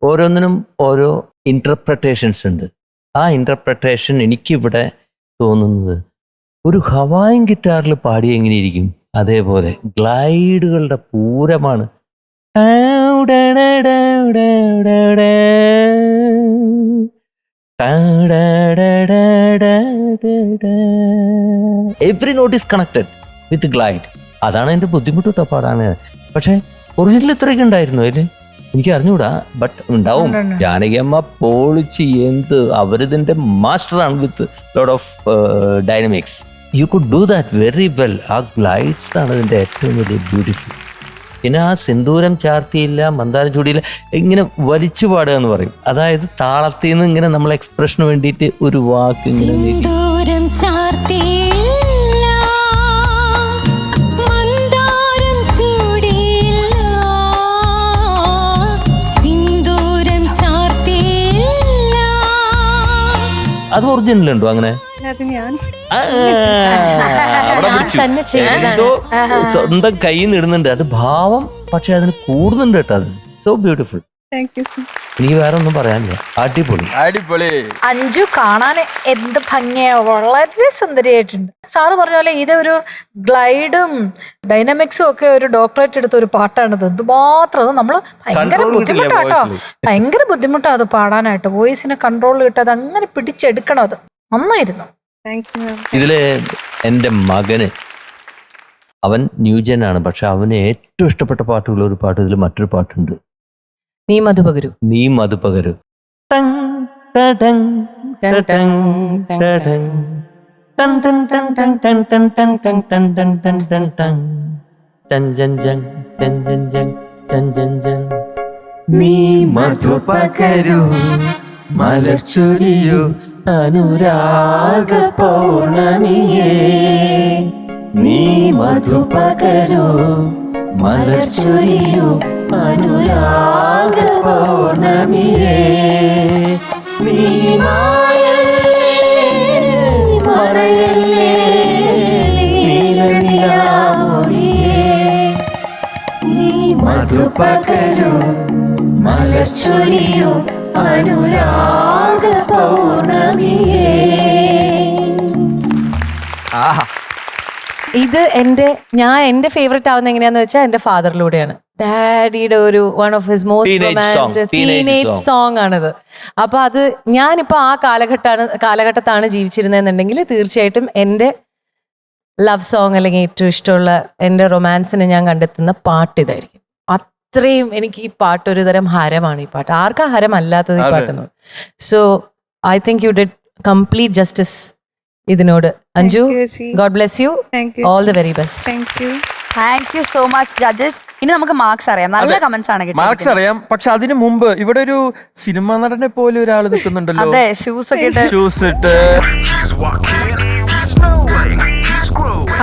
ഓരോന്നിനും ഓരോ ഇൻ്റർപ്രട്ടേഷൻസ് ഉണ്ട്. ആ ഇൻ്റർപ്രട്ടേഷൻ എനിക്കിവിടെ തോന്നുന്നത് ഒരു ഹവായിൻ ഗിറ്റാറിൽ പാടി എങ്ങനെയിരിക്കും അതേപോലെ ഗ്ലൈഡുകളുടെ പൂരമാണ്. Every note is connected with glide. അതാണ് എൻ്റെ ബുദ്ധിമുട്ട് കേട്ടോ പാടാൻ. പക്ഷെ ഒറിജിനൽ ഇത്രയൊക്കെ ഉണ്ടായിരുന്നു അതില് എനിക്ക് അറിഞ്ഞൂടാ, ബട്ട് ഉണ്ടാവും. ജാനകിയമ്മ പോളിച്ച് എന്ത് അവരിതിന്റെ മാസ്റ്ററാണ് with lot of dynamics. You could do that very well. ആ ഗ്ലൈഡ്സ് ആണ് ഇതിന്റെ ഏറ്റവും വലിയ ബ്യൂട്ടിഫുൾ. പിന്നെ ആ സിന്ദൂരം ചാർത്തിയില്ല മന്ദാരം ചൂടിയില്ല ഇങ്ങനെ വലിച്ചു പാടുക എന്ന് പറയും. അതായത് താളത്തിൽ നിന്ന് ഇങ്ങനെ നമ്മൾ എക്സ്പ്രഷന് വേണ്ടിയിട്ട് ഒരു വാക്ക് ഇങ്ങനെ അത് ഒറിജിനൽ ഉണ്ടോ അങ്ങനെ? എന്തോ സ്വന്തം കയ്യിൽ നിന്ന് ഇടുന്നുണ്ട്. അത് ഭാവം, പക്ഷെ അതിന് കൂടുന്നുണ്ട് കേട്ടോ. അത് സോ ബ്യൂട്ടിഫുൾ. എനിക്ക് വേറെ ഒന്നും പറയാനില്ല. അടിപൊളി അടിപൊളി. അഞ്ജു കാണാൻ എന്ത് ഭംഗിയാ, വളരെ സുന്ദരിയായിട്ടുണ്ട്. സാറ് പറഞ്ഞ പോലെ ഇതൊരു ഗ്ലൈഡും ഡൈനാമിക്സും ഒക്കെ ഒരു ഡോക്ടറേറ്റ് എടുത്ത ഒരു പാട്ടാണിത്. എന്തുമാത്രം അത് നമ്മള് ഭയങ്കര ബുദ്ധിമുട്ടാട്ടോ, ഭയങ്കര ബുദ്ധിമുട്ടാണ് അത് പാടാനായിട്ട്. വോയിസിനെ കൺട്രോൾ കിട്ടാതെ അങ്ങനെ പിടിച്ചെടുക്കണം. അത് നന്നായിരുന്നു. ഇതില് എൻ്റെ മകന്, അവൻ ന്യൂജൻ ആണ്, പക്ഷെ അവന് ഏറ്റവും ഇഷ്ടപ്പെട്ട പാട്ടുള്ള ഒരു പാട്ട് ഇതിൽ മറ്റൊരു പാട്ടുണ്ട്, നീ മധു പകരൂ. നീ മധു പകരൂ. ടങ് ടടങ് ടടങ് ടടങ് ടൻ ടൻ ടൻ ടൻ ടൻ ടൻ ടൻ ടൻ ടൻ ടൻ ടൻ ടൻ ടൻ ടൻ ജൻ ജൻ ജൻ ജൻ ജൻ ജൻ ജൻ ജൻ. നീ മധു പകരൂ മലർച്ചൊരിയൂ അനുരാഗ പൗർണമിയേ. നീ മധു പകരൂ മലർച്ചൊരിയൂ അനുരാഗ പൗർണമിയേ. നീ മായല്ലേ മറയല്ലേ നീലനിലാമൊളിയേ. നീ മധു പകരൂ മലർച്ചൊരിയൂ അനുരാഗ പൗർണമിയേ. ഇത് എന്റെ ഫേവറേറ്റ് ആവുന്ന എങ്ങനെയാന്ന് വെച്ചാൽ എന്റെ ഫാദറിലൂടെയാണ്. ഡാഡിയുടെ ഒരു one of his most romantic teenage song ആണിത്. അപ്പൊ അത് ഞാനിപ്പോ ആ കാലഘട്ടത്താണ് ജീവിച്ചിരുന്നെന്നുണ്ടെങ്കിൽ തീർച്ചയായിട്ടും എന്റെ ലവ് സോങ് അല്ലെങ്കിൽ ഏറ്റവും ഇഷ്ടമുള്ള എന്റെ റൊമാൻസിനെ ഞാൻ കണ്ടെത്തുന്ന പാട്ട് ഇതായിരിക്കും. അത്രയും എനിക്ക് ഈ പാട്ട് ഒരു തരം ഹരമാണ്. ഈ പാട്ട് ആർക്കാ ഹരമല്ലാത്തത് ഈ പാട്ടെന്ന്. So I think you did complete justice ഇതിനോട്. Anju, God bless you. All the very best. Thank you so much judges. ഇനി നമുക്ക് മാർക്സ് അറിയാം. നല്ല കമന്റ്സ് ആണ് കിട്ടിയത്. മാർക്സ് അറിയാം, പക്ഷെ അതിനു മുമ്പ് ഇവിടെ ഒരു സിനിമാ നടനെ പോലെ ഒരാൾ നിൽക്കുന്നുണ്ടല്ലോ. അതെ, ഷൂസ് ഒക്കെ ഇട്ട്. ഷൂസ് ഇട്ട്.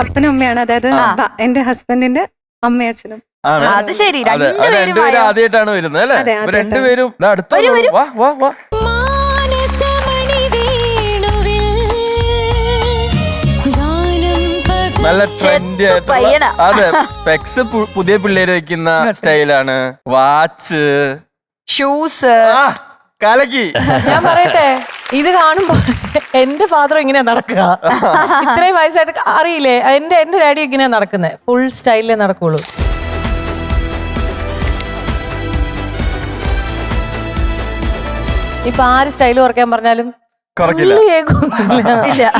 അപ്പനും അമ്മയാണ്, അതായത് എന്റെ ഹസ്ബൻഡിന്റെ അമ്മയും അച്ഛനും. അത് ശരി, രണ്ടുപേരും ആദ്യമായിട്ടാണ് വരുന്നത് അല്ലെ? രണ്ടുപേരും അടുത്ത വാ വാ വാ. നല്ല ട്രെൻഡി ആയിട്ടുള്ള, അതെ, സ്പെക്സ് പുതിയ പിള്ളേര് വെക്കുന്ന സ്റ്റൈലാണ്. വാച്ച്, ഷൂസ്, കലക്കി. ഞാൻ പറയട്ടെ, ഇത് കാണുമ്പോ എന്റെ ഫാദർ ഇങ്ങനെയാ നടക്കുക. ഇത്രയും വയസ്സായിട്ട് അറിയില്ലേ, എന്റെ ഡാഡി ഇങ്ങനെയാ നടക്കുന്നത്. ഫുൾ സ്റ്റൈലിലേ നടക്കുള്ളൂ. ഇപ്പൊ ആര് സ്റ്റൈൽ കുറയ്ക്കാൻ പറഞ്ഞാലും കുറയ്ക്കില്ല.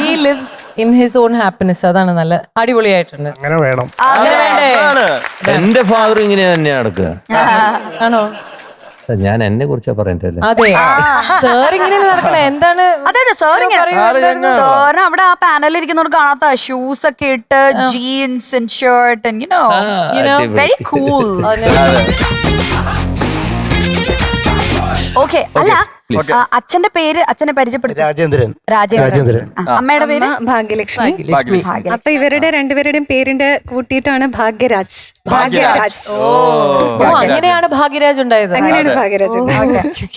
He lives in his own happiness. അതാണ് നല്ല അടിപൊളിയായിട്ടുണ്ട്. അങ്ങനെ വേണം. അങ്ങനെ വേണ്ടേ? എന്റെ ഫാദർ ഇങ്ങനെ തന്നെ നടക്കുക. ആണോ? ഞാൻ എന്നെ കുറിച്ചാ പറയണ്ടല്ലേ. അതെ, സാർ ഇങ്ങനെ നടക്കണേ എന്താണ്? അതെ സാറിന് അവിടെ ആ പാനലിൽ ഇരിക്കുന്നവർ കാണാത്ത ഷൂസ് ഒക്കെ ഇട്ട് jeans and shirt and you know very cool. Okay, അല്ല അച്ഛന്റെ പേര് അച്ഛനെ പരിചയപ്പെടുത്തി. രാജേന്ദ്രൻ. രാജേന്ദ്രൻ. അമ്മയുടെ പേര് ഭാഗ്യലക്ഷ്മി. ഭാഗ്യലക്ഷ്മി. അപ്പൊ ഇവരുടെ രണ്ടുപേരുടെയും പേരിന്റെ കൂട്ടിയിട്ടാണ് ഭാഗ്യരാജ്. ഭാഗ്യരാജ്. ഓ, അങ്ങനെയാണ് ഭാഗ്യരാജ് ഉണ്ടായത്. അങ്ങനെയാണ് ഭാഗ്യരാജ്.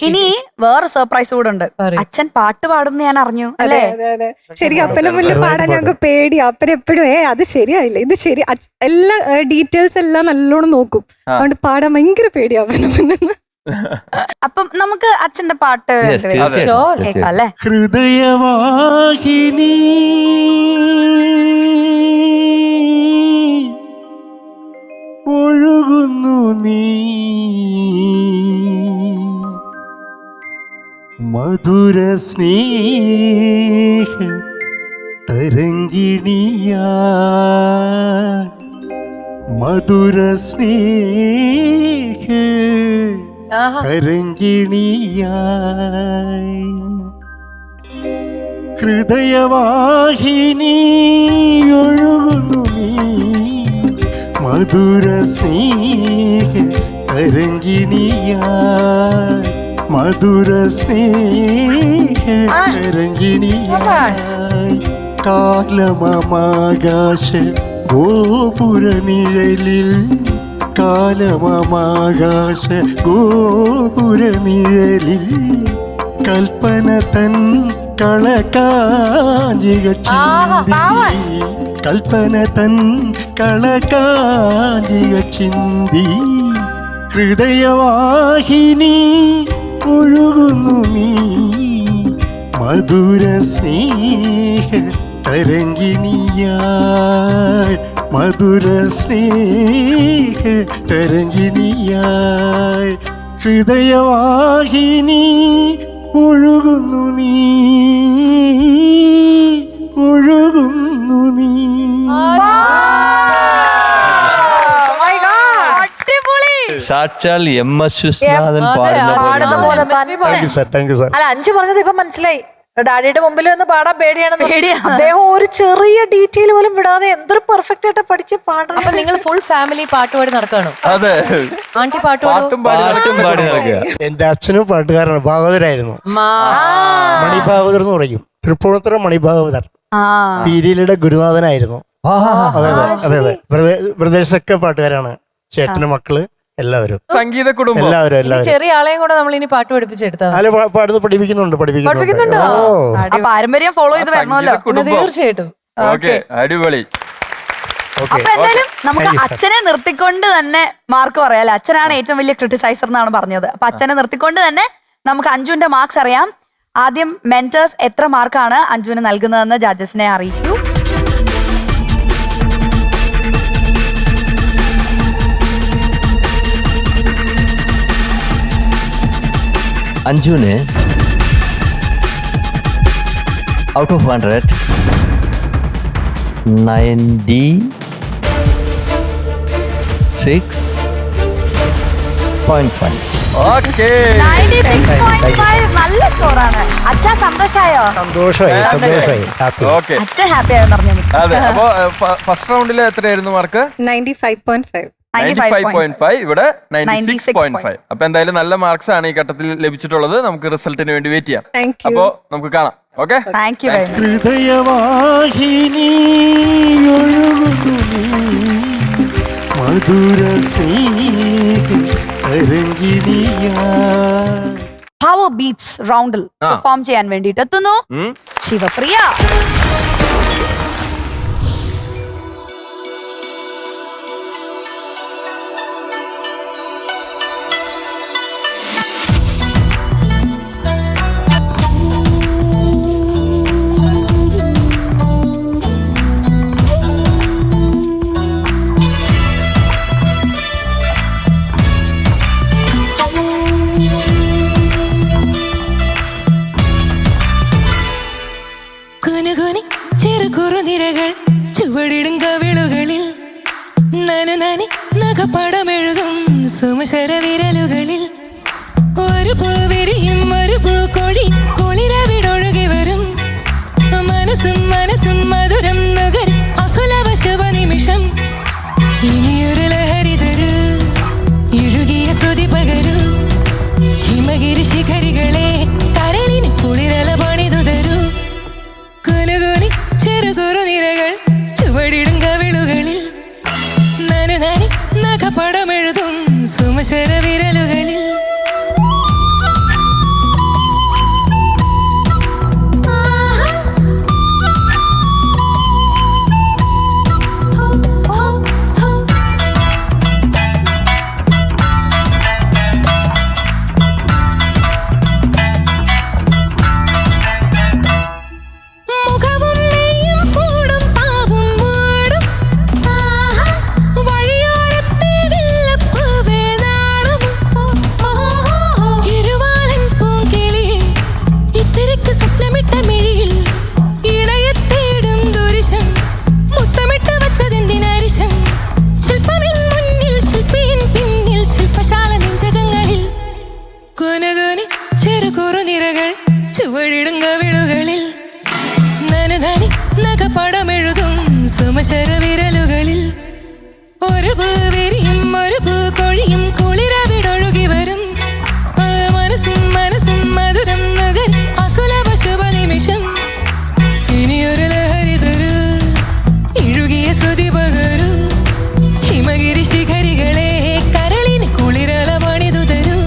ഇനി വേറെ സർപ്രൈസ് കൂടെ ഉണ്ട്. അച്ഛൻ പാട്ട് പാടും ഞാൻ അറിഞ്ഞു അല്ലേ? അതെ. ശരിക്കും അപ്പനെ മുന്നിൽ പാടാൻ ഞങ്ങൾക്ക് പേടി. അപ്പൻ എപ്പോഴും അത് ശരിയായില്ല, ഇത് ശരി, എല്ലാ ഡീറ്റെയിൽസ് എല്ലാം നല്ലോണം നോക്കും. അതുകൊണ്ട് പാടാൻ ഭയങ്കര പേടിയാ അപ്പനെ മുന്നിൽ. അപ്പം നമുക്ക് അച്ഛന്റെ പാട്ട് Yes, തീർച്ചയായും. കേൾക്കാം അല്ലേ? ഹൃദയവാഹിനി ഒഴുകുന്നു നീ മധുര സ്നേഹ തരംഗിണിയാ മധുര സ്നേഹ തരംഗിണിയായി ഹൃദയവാഹിനി ഒഴുകുന്നു നീ മധുര സ്നേഹ തരംഗിണിയായി മധുര സ്നേഹ തരംഗിണിയായി കാലമമാകാശ ഗോപുര നിഴലിൽ കാലമമാകാശ ഗോപുര നിഴലിൽ കൽപ്പന തൻ കളകാഞ്ചികൾ ചിന്തി കൽപ്പന തൻ കളകാഞ്ചികൾ ചിന്തി ഹൃദയവാഹിനി ഒഴുകുന്നു നീ മധുര സ്നേഹ തരംഗിണിയായി മധുര സ്നേഹ തരംഗിണിയായി ഹൃദയവാഹിനി ഒഴുകുന്നു നീ ഒഴുകുന്നു നീ. അടിപൊളി. സാക്ഷാൽ MS വിശ്വനാഥൻ പാടുന്ന പോലെ. Thank you sir. അല്ല, അഞ്ചു പറഞ്ഞത് ഇപ്പൊ മനസ്സിലായി. ഡാഡിയുടെ മുമ്പിൽ ഒന്ന് പാടാൻ പേടിയാണെന്ന്. പേടിയാണ്. അദ്ദേഹം ഒരു ചെറിയ ഡീറ്റെയിൽ പോലും വിടാതെ എന്തൊരു പെർഫെക്റ്റ് ആയിട്ട് പഠിച്ച് പാടണം. അപ്പൊ നിങ്ങൾ ഫുൾ ഫാമിലി പാട്ടുപാടി നടക്കാണോ? അതെ, ആന്റി പാട്ടുപാടും? പാട്ടും പാടി പാടി നടക്കുക. എന്റെ അച്ഛനും പാട്ടുകാരനാണ്, ഭാഗവതരായിരുന്നു. മണിഭാഗവതർ എന്ന് പറയും, തൃപ്പൂണിത്തുറ മണിഭാഗവതർ. പീരിയലിയുടെ ഗുരുനാഥനായിരുന്നു. അതെ. ബ്രദേഴ്സൊക്കെ പാട്ടുകാരാണ്, ചേട്ടന് മക്കള് എല്ലാവരും. സംഗീത കുടുംബം. എല്ലാവരും ചെറിയ ആളെയും കൂടെ നമ്മൾ ഇനി പാട്ട് പഠിപ്പിച്ചെടുത്താ അല്ല, പാടുന്നത് പഠിപ്പിക്കുന്നുണ്ടോ? പഠിപ്പിക്കുന്നുണ്ടോ? ആ പാരമ്പര്യം ഫോളോ ചെയ്ത് വരണമല്ലോ. തീർച്ചയായിട്ടും. ഓക്കെ, അടിപൊളി. അപ്പൊ എന്തായാലും നമുക്ക് അച്ഛനെ നിർത്തിക്കൊണ്ട് തന്നെ മാർക്ക് പറയാം അല്ലെ? അച്ഛനാണ് ഏറ്റവും വലിയ ക്രിട്ടിസൈസർ എന്നാണ് പറഞ്ഞത്. അപ്പൊ അച്ഛനെ നിർത്തിക്കൊണ്ട് തന്നെ നമുക്ക് അഞ്ജുവിന്റെ മാർക്സ് അറിയാം. ആദ്യം മെന്റേഴ്സ് എത്ര മാർക്കാണ് അഞ്ജുവിന് നൽകുന്നതെന്ന് ജഡ്ജസിനെ അറിയിക്കൂ. അഞ്ജുവിന് ഔട്ട് ഓഫ് 100 96.5. ഓക്കെ, 96.5 നല്ല സ്കോറാണ്. അച്ഛാ സന്തോഷായോ? സന്തോഷമായി ഹാപ്പി. ഓക്കെ. അച്ഛൻ ഹാപ്പി ആയെന്ന് പറഞ്ഞു. അതെ, അപ്പൊ ഫസ്റ്റ് റൗണ്ടിൽ എത്രയായിരുന്നു മാർക്ക്? 95.5. 95.5. ഇവിടെ 96.5. 96.5. അപ്പൊ എന്തായാലും നല്ല മാർക്സ് ആണ് ഈ ഘട്ടത്തിൽ ലഭിച്ചിട്ടുള്ളത്. നമുക്ക് റിസൾട്ടിന് വേണ്ടി വെയിറ്റ് ചെയ്യാം. Thank you. അപ്പൊ നമുക്ക് കാണാം. Okay, thank you very much. ഹൃദയവാഹിനി ഒഴുകുന്നു നീ മധുര സ്നേഹ തരംഗിണിയായി. പവർ ബീറ്റ്സ് റൗണ്ടിൽ പെർഫോം ചെയ്യാൻ വേണ്ടിയിട്ട് എത്തുന്നു ശിവപ്രിയ. കുനുകുനി ചെറുകുറുനിരകൾ ചുവടിടും കവിളുകളിൽ നനു നനി നഖപടമെഴുതും സുമശര വിരലുകളിൽ ഒരു പൂവിരിയും ഒരു പൂക്കൊഴി കുളിരവിടൊഴുകി വരും മനസ്സും മനസ്സും മധുരം നുകരും അസുലഭ ശുഭ നിമിഷം ഇനിയൊരു ലഹരി തരൂ ഇഴുകിയ ശ്രുതി പകരൂ ഹിമഗിരി ശിഖരികളെ കരളിന് കുളിരല പണിതു തരൂ കുനുകുനി ചെറുകുറുനിരകൾ ചുവടിടും കവിളുകളിൽ നനു നനി നഖപടമെഴുതും സുമശര വിരലുകളിൽ കുനുകുനി ചെറുകുറുനിരകൾ ചുവടിടും കവിളുകളിൽ നനനനി നഖപടമെഴുതും സുമശര വിരലുകളിൽ ഒരു പൂവിരിയും ഒരു പൂക്കൊഴിയും കുളിരവിടൊഴുകി വരും മനസ്സും മനസ്സും മധുരം നുകരും അസുലഭ ശുഭ നിമിഷം ഇനിയൊരു ലഹരി തരൂ ഇഴുകിയ ശ്രുതി പകരൂ ഹിമഗിരി ശിഖരികളെ കരളിന് കുളിരല പണിതു തരൂ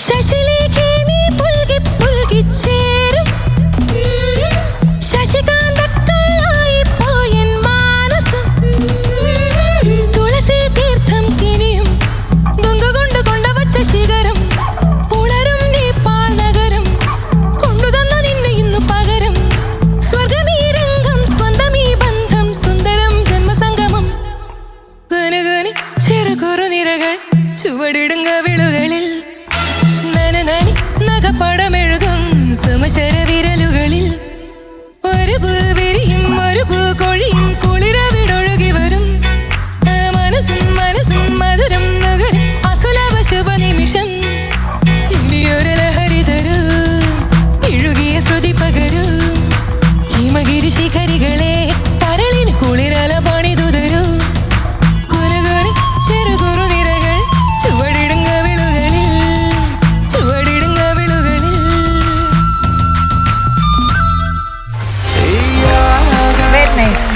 ശശിലേഖേ നീ പുൽകി പുൽകി ചേരും ശശികാന്തക്കല്ലായി പോയൻ മാനസം തുളസി തീർത്ഥം കിനിയും ഗംഗ കൊണ്ടുവച്ച ശിഖരം ഉണരും നീ പാൽ നഗരം കൊണ്ടുതന്ന നിന്നെ ഇന്നു പകരം സ്വർഗമീ രംഗം സ്വന്തമീ ബന്ധം സുന്ദരം ജന്മസംഗമം കുനുകുനി ചെറുകുറുനിരകൾ ചുവടിടും കവിളുകളിൽ നനനനി നഖപടമെഴുതും സുമശര വിരലുകളിൽ ഒരു പൂവിരിയും ഒരു പൂക്കൊഴിയും കുളിരവിടൊഴുകി വരും മനസ്സും മനസ്സും മധുരം നുകരും അസുലഭ ശുഭ നിമിഷം ഇനിയൊരു ലഹരി തരൂ ഇഴുകിയ ശ്രുതി പകരൂ ഹിമഗിരി ശിഖരികളെ കരളിന് കുളിരല പണിതു തരൂ കുനുകുനി ചെറുകുറുനിരകൾ ചുവടിടും കവിളുകളിൽ ചുവടിടും കവിളുകളിൽ വെരി നൈസ്.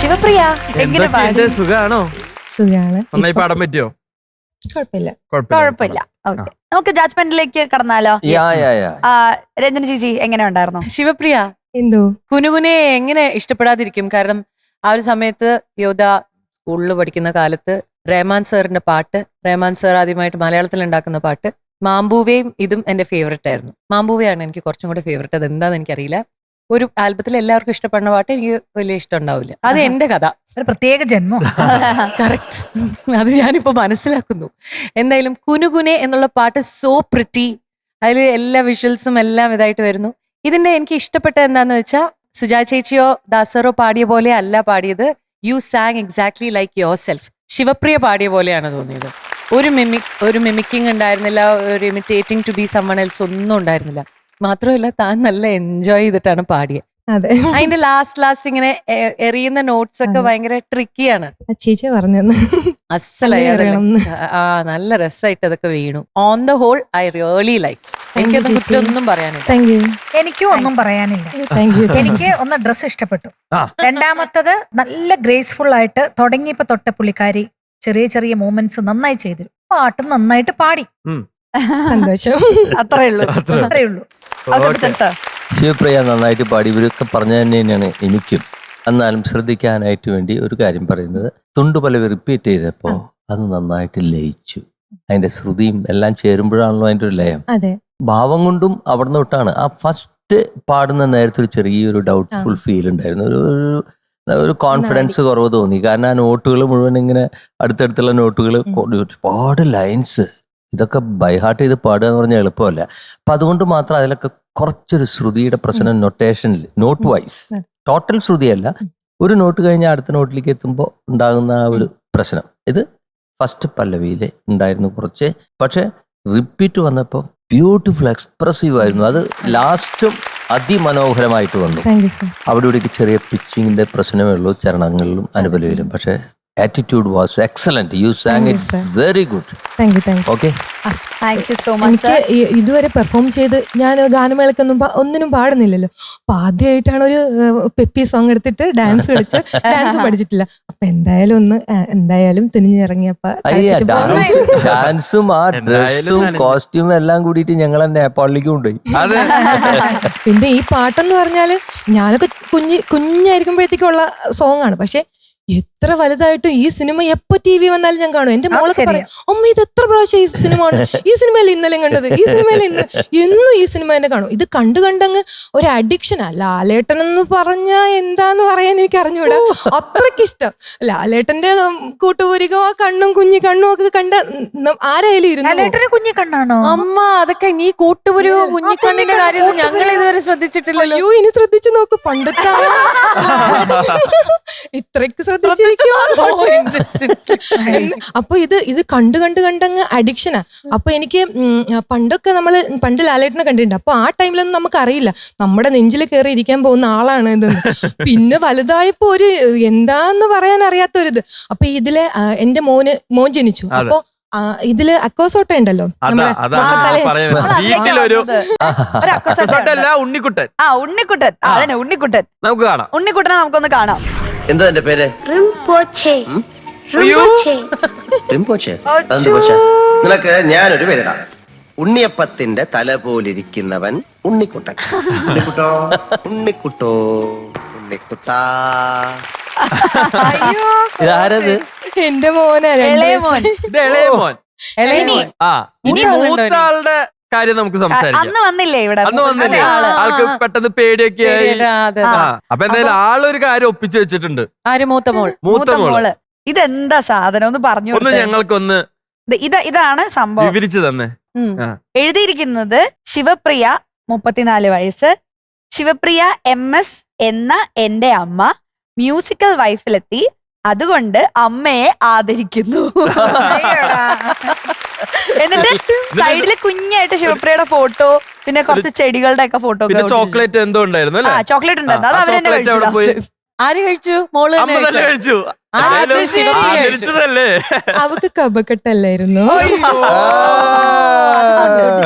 ശിവപ്രിയ എങ്ങനെ പാടി? സുഖാണോ? സുഖാണ് നന്നായി പാടാൻ പറ്റിയോ? കുഴപ്പമില്ല കുഴപ്പമില്ല. ഓക്കെ, നമുക്ക് ജഡ്ജ്മെന്റിലേക്ക് കടന്നാലോ? യാ യാ യാ രഞ്ജന ചേച്ചി എങ്ങനെ ഉണ്ടായിരുന്നു? ശിവപ്രിയ എന്തോ കുനുകുനെ എങ്ങനെ ഇഷ്ടപ്പെടാതിരിക്കും? കാരണം ആ ഒരു സമയത്ത് യോധ സ്കൂളിൽ പഠിക്കുന്ന കാലത്ത് റഹ്മാൻ സാറിന്റെ പാട്ട്, റഹ്മാൻ സാർ ആദ്യമായിട്ട് മലയാളത്തിൽ ഉണ്ടാക്കുന്ന പാട്ട് മാമ്പൂവയും ഇതും എന്റെ ഫേവററ്റ് ആയിരുന്നു. മാമ്പൂവയാണ് എനിക്ക് കുറച്ചും കൂടെ ഫേവററ്റ്. അത് എന്താന്ന് എനിക്കറിയില്ല. ഒരു ആൽബത്തിൽ എല്ലാവർക്കും ഇഷ്ടപ്പെടുന്ന പാട്ട് എനിക്ക് വലിയ ഇഷ്ടം ഉണ്ടാവില്ല. അത് എന്റെ കഥ. ഒരു പ്രത്യേക ജന്മം. കറക്റ്റ്. അത് ഞാനിപ്പോ മനസ്സിലാക്കുന്നു. എന്തായാലും കുനുകുനെ എന്നുള്ള പാട്ട് സോ പ്രിറ്റി. അതിൽ എല്ലാ വിഷ്വൽസും എല്ലാം ഇതായിട്ട് വരുന്നു. ഇതിന്റെ എനിക്ക് ഇഷ്ടപ്പെട്ട എന്താന്ന് വെച്ചാൽ സുജാ ചേച്ചിയോ ദാസറോ പാടിയ പോലെ അല്ല പാടിയത്. You sang exactly like yourself. Shivapriya പാടിയ പോലെയാണ് തോന്നിയത്. ഒരു മിമിക്കിംഗ് ഉണ്ടായിരുന്നില്ല, ഒരു imitating to be someone else ഒന്നും ഉണ്ടായിരുന്നില്ല. മാത്രമല്ല താൻ നല്ല എൻജോയ് ചെയ്തിട്ടാണ് പാടിയത്. അതെ, അതിന്റെ ലാസ്റ്റ് ഇങ്ങനെ എറിയുന്ന നോട്ട്സ് ഒക്കെ ഭയങ്കര ട്രിക്കിയാണ്. ചേച്ചി പറഞ്ഞു അസലായി. നല്ല രസമായിട്ട് അതൊക്കെ വീണു. On the whole I really like. എനിക്കത് കുറ്റൊന്നും പറയാനില്ല. എനിക്കും ഒന്നും പറയാനില്ല. എനിക്ക് ഒന്ന് ഡ്രസ് ഇഷ്ടപ്പെട്ടു. രണ്ടാമത്തത് നല്ല ഗ്രേസ്ഫുൾ ആയിട്ട് തുടങ്ങിയപ്പോ തൊട്ട പുള്ളിക്കാരി ചെറിയ ചെറിയ മൂമെന്റ്സ് നന്നായി ചെയ്തു. പാട്ട് നന്നായിട്ട് പാടി. സന്തോഷം. അത്രേ ഉള്ളൂ. അത്രേ ഉള്ളൂ. ശിവപ്രിയ നന്നായിട്ട് പാടി. ഇവരൊക്കെ പറഞ്ഞ തന്നെയാണ് എനിക്കും. എന്നാലും ശ്രദ്ധിക്കാനായിട്ട് വേണ്ടി ഒരു കാര്യം പറയുന്നത്, തുണ്ടുപലവി റിപ്പീറ്റ് ചെയ്തപ്പോ അത് നന്നായിട്ട് ലയിച്ചു. അതിന്റെ ശ്രുതിയും എല്ലാം ചേരുമ്പോഴാണല്ലോ അതിന്റെ ഒരു ലയം. അതെ. ഭാവം കൊണ്ടും അവിടെ നിന്ന് തൊട്ടാണ്. ആ ഫസ്റ്റ് പാടുന്ന നേരത്തെ ഒരു ചെറിയൊരു ഡൗട്ട്ഫുൾ ഫീൽ ഉണ്ടായിരുന്നു. ഒരു കോൺഫിഡൻസ് കുറവ് തോന്നി. കാരണം ആ നോട്ടുകൾ മുഴുവൻ ഇങ്ങനെ അടുത്തടുത്തുള്ള നോട്ടുകൾ, ഒരുപാട് ലൈൻസ്, ഇതൊക്കെ ബൈഹാർട്ട് ചെയ്ത് പാടുക എന്ന് പറഞ്ഞാൽ എളുപ്പമല്ല. അപ്പൊ അതുകൊണ്ട് മാത്രം അതിലൊക്കെ കുറച്ചൊരു ശ്രുതിയുടെ പ്രശ്നം നൊട്ടേഷനിൽ, നോട്ട് വൈസ്, ടോട്ടൽ ശ്രുതിയല്ല, ഒരു നോട്ട് കഴിഞ്ഞാൽ അടുത്ത നോട്ടിലേക്ക് എത്തുമ്പോൾ ഉണ്ടാകുന്ന ആ ഒരു പ്രശ്നം. ഇത് ഫസ്റ്റ് പല്ലവിയില് ഉണ്ടായിരുന്നു കുറച്ച്. പക്ഷെ റിപ്പീറ്റ് വന്നപ്പോൾ ബ്യൂട്ടിഫുൾ, എക്സ്പ്രസീവ് ആയിരുന്നു. അത് ലാസ്റ്റും അതിമനോഹരമായിട്ട് വന്നു. അവിടെ ഇവിടേക്ക് ചെറിയ പിച്ചിങ്ങിന്റെ പ്രശ്നമേ ഉള്ളൂ ചരണങ്ങളിലും അനുപലവിയിലും. പക്ഷെ attitude was excellent. U San it very good. Okay, thank you so much. എനിക്ക് ഇതുവരെ പെർഫോം ചെയ്ത് ഞാൻ ഗാനമേളക്കൊന്നും ഒന്നിനും പാടുന്നില്ലല്ലോ. അപ്പൊ ആദ്യമായിട്ടാണ് ഒരു പെപ്പി സോങ് എടുത്തിട്ട് ഡാൻസ് കളിച്ച്, ഡാൻസ് പഠിച്ചിട്ടില്ല. അപ്പൊ എന്തായാലും തുനിഞ്ഞിറങ്ങിയപ്പോ ഡാൻസും ആ ഡ്രസ്സും കോസ്റ്റ്യൂമും എല്ലാം കൂടിയിട്ട് ഞങ്ങൾ നേപ്പാളിലേക്ക് കൊണ്ടുപോയി. പിന്നെ ഈ പാട്ടെന്ന് പറഞ്ഞാല് ഞാനൊക്കെ കുഞ്ഞായിരിക്കുമ്പോഴത്തേക്കുള്ള സോങ് ആണ്. പക്ഷെ എത്ര വലുതായിട്ടും ഈ സിനിമ എപ്പോ ടി വി വന്നാലും ഞാൻ കാണും. എന്റെ മോളൊക്കെ പറയും, അമ്മ ഇത് എത്ര പ്രാവശ്യം ഈ സിനിമ ആണ്, ഈ സിനിമയിൽ ഇന്നലെ കണ്ടത്, ഈ സിനിമയിൽ എന്നും ഈ സിനിമ തന്നെ കാണും. ഇത് കണ്ടങ്ങ് ഒരു അഡിക്ഷനാ. ലാലേട്ടൻ എന്ന് പറഞ്ഞാ എന്താന്ന് പറയാൻ എനിക്ക് അറിഞ്ഞൂടാ, അത്രയ്ക്ക് ഇഷ്ടം. ലാലേട്ടന്റെ കൂട്ടുപൂരികോ ആ കണ്ണും കണ്ണും ഒക്കെ കണ്ട ആരായാലും ഇരുന്നു. കുഞ്ഞിക്കണ്ണാണോ അമ്മ? അതൊക്കെ നീ കൂട്ടുപുരു കുഞ്ഞിക്കണ്ണിന്റെ കാര്യം ഞങ്ങൾ ഇതുവരെ ശ്രദ്ധിച്ചിട്ടില്ലല്ലോ. അയ്യോ, ഇനി ശ്രദ്ധിച്ചു നോക്ക്. പണ്ടത്തെ ഇത്രയ്ക്ക് അപ്പൊ ഇത് കണ്ടങ്ങ് അഡിക്ഷനാ. അപ്പൊ എനിക്ക് പണ്ട് ലാലേട്ടനെ കണ്ടിട്ടുണ്ട്. അപ്പൊ ആ ടൈമിലൊന്നും നമുക്ക് അറിയില്ല നമ്മുടെ നെഞ്ചിൽ കയറി ഇരിക്കാൻ പോകുന്ന ആളാണ് ഇതെന്ന്. പിന്നെ വലുതായപ്പോ ഒരു എന്താന്ന് പറയാൻ അറിയാത്തൊരിത്. അപ്പൊ ഇതില് എന്റെ മോൻ ജനിച്ചു. അപ്പൊ ഇതില് അക്കോസോട്ട ഉണ്ടല്ലോ, ഉണ്ണിക്കുട്ടൻ. ഉണ്ണിക്കുട്ടൻ നമുക്ക് കാണാം. ഉണ്ണിക്കുട്ടനെ നമുക്കൊന്ന് കാണാം. എന്താ എന്റെ പേര്? നിനക്ക് ഞാനൊരു പേരിടാം. ഉണ്ണിയപ്പത്തിന്റെ തല പോലിരിക്കുന്നവൻ ഉണ്ണിക്കുട്ടൻ. ഉണ്ണിക്കുട്ടോ, ഉണ്ണിക്കുട്ടോ, ഉണ്ണിക്കുട്ടാ. ഇതാരത്? എന്റെ മോനാണ്. ഇത് ഇളയ മോൻ. ഇനി മൂത്ത ആളുടെ കാര്യം നമുക്ക് സംസാരിക്കാം. അന്ന് വന്നില്ലേ ഇവിടെ? അന്ന് വന്നില്ലേ? ആൾക്ക് പെട്ടെന്ന് പേടിയൊക്കെ ആയി. അപ്പൊ എന്തായാലും ആളൊരു കാര്യം ഒപ്പിച്ചു വെച്ചിട്ടുണ്ട്. മൂത്ത മോള്. ഇതെന്താ സാധനം ഒന്ന് പറഞ്ഞു ഒന്ന് ഞങ്ങൾക്കൊന്ന് ഇതാണ് സംഭവം, വിവരിച്ചു തന്നെ. എഴുതിയിരിക്കുന്നത് ശിവപ്രിയ 34 വയസ്സ്. ശിവപ്രിയ MS എന്ന എന്റെ അമ്മ മ്യൂസിക്കൽ വൈഫിലെത്തി, അതുകൊണ്ട് അമ്മയെ ആദരിക്കുന്നു. എന്നിട്ട് സൈഡില് കുഞ്ഞായിട്ട് ശിവപ്രിയയുടെ ഫോട്ടോ, പിന്നെ കുറച്ച് ചെടികളുടെ ഒക്കെ ഫോട്ടോ. ചോക്ലേറ്റ് എന്തോ ഉണ്ടായിരുന്നു അല്ലേ? ചോക്ലേറ്റ് ഉണ്ടായിരുന്നു. അത് അവരെന്നെ കഴിച്ചു. ആര് കഴിച്ചു? മോള് കഴിച്ചു. അവക്ക് കപക്കെട്ടല്ലായിരുന്നു.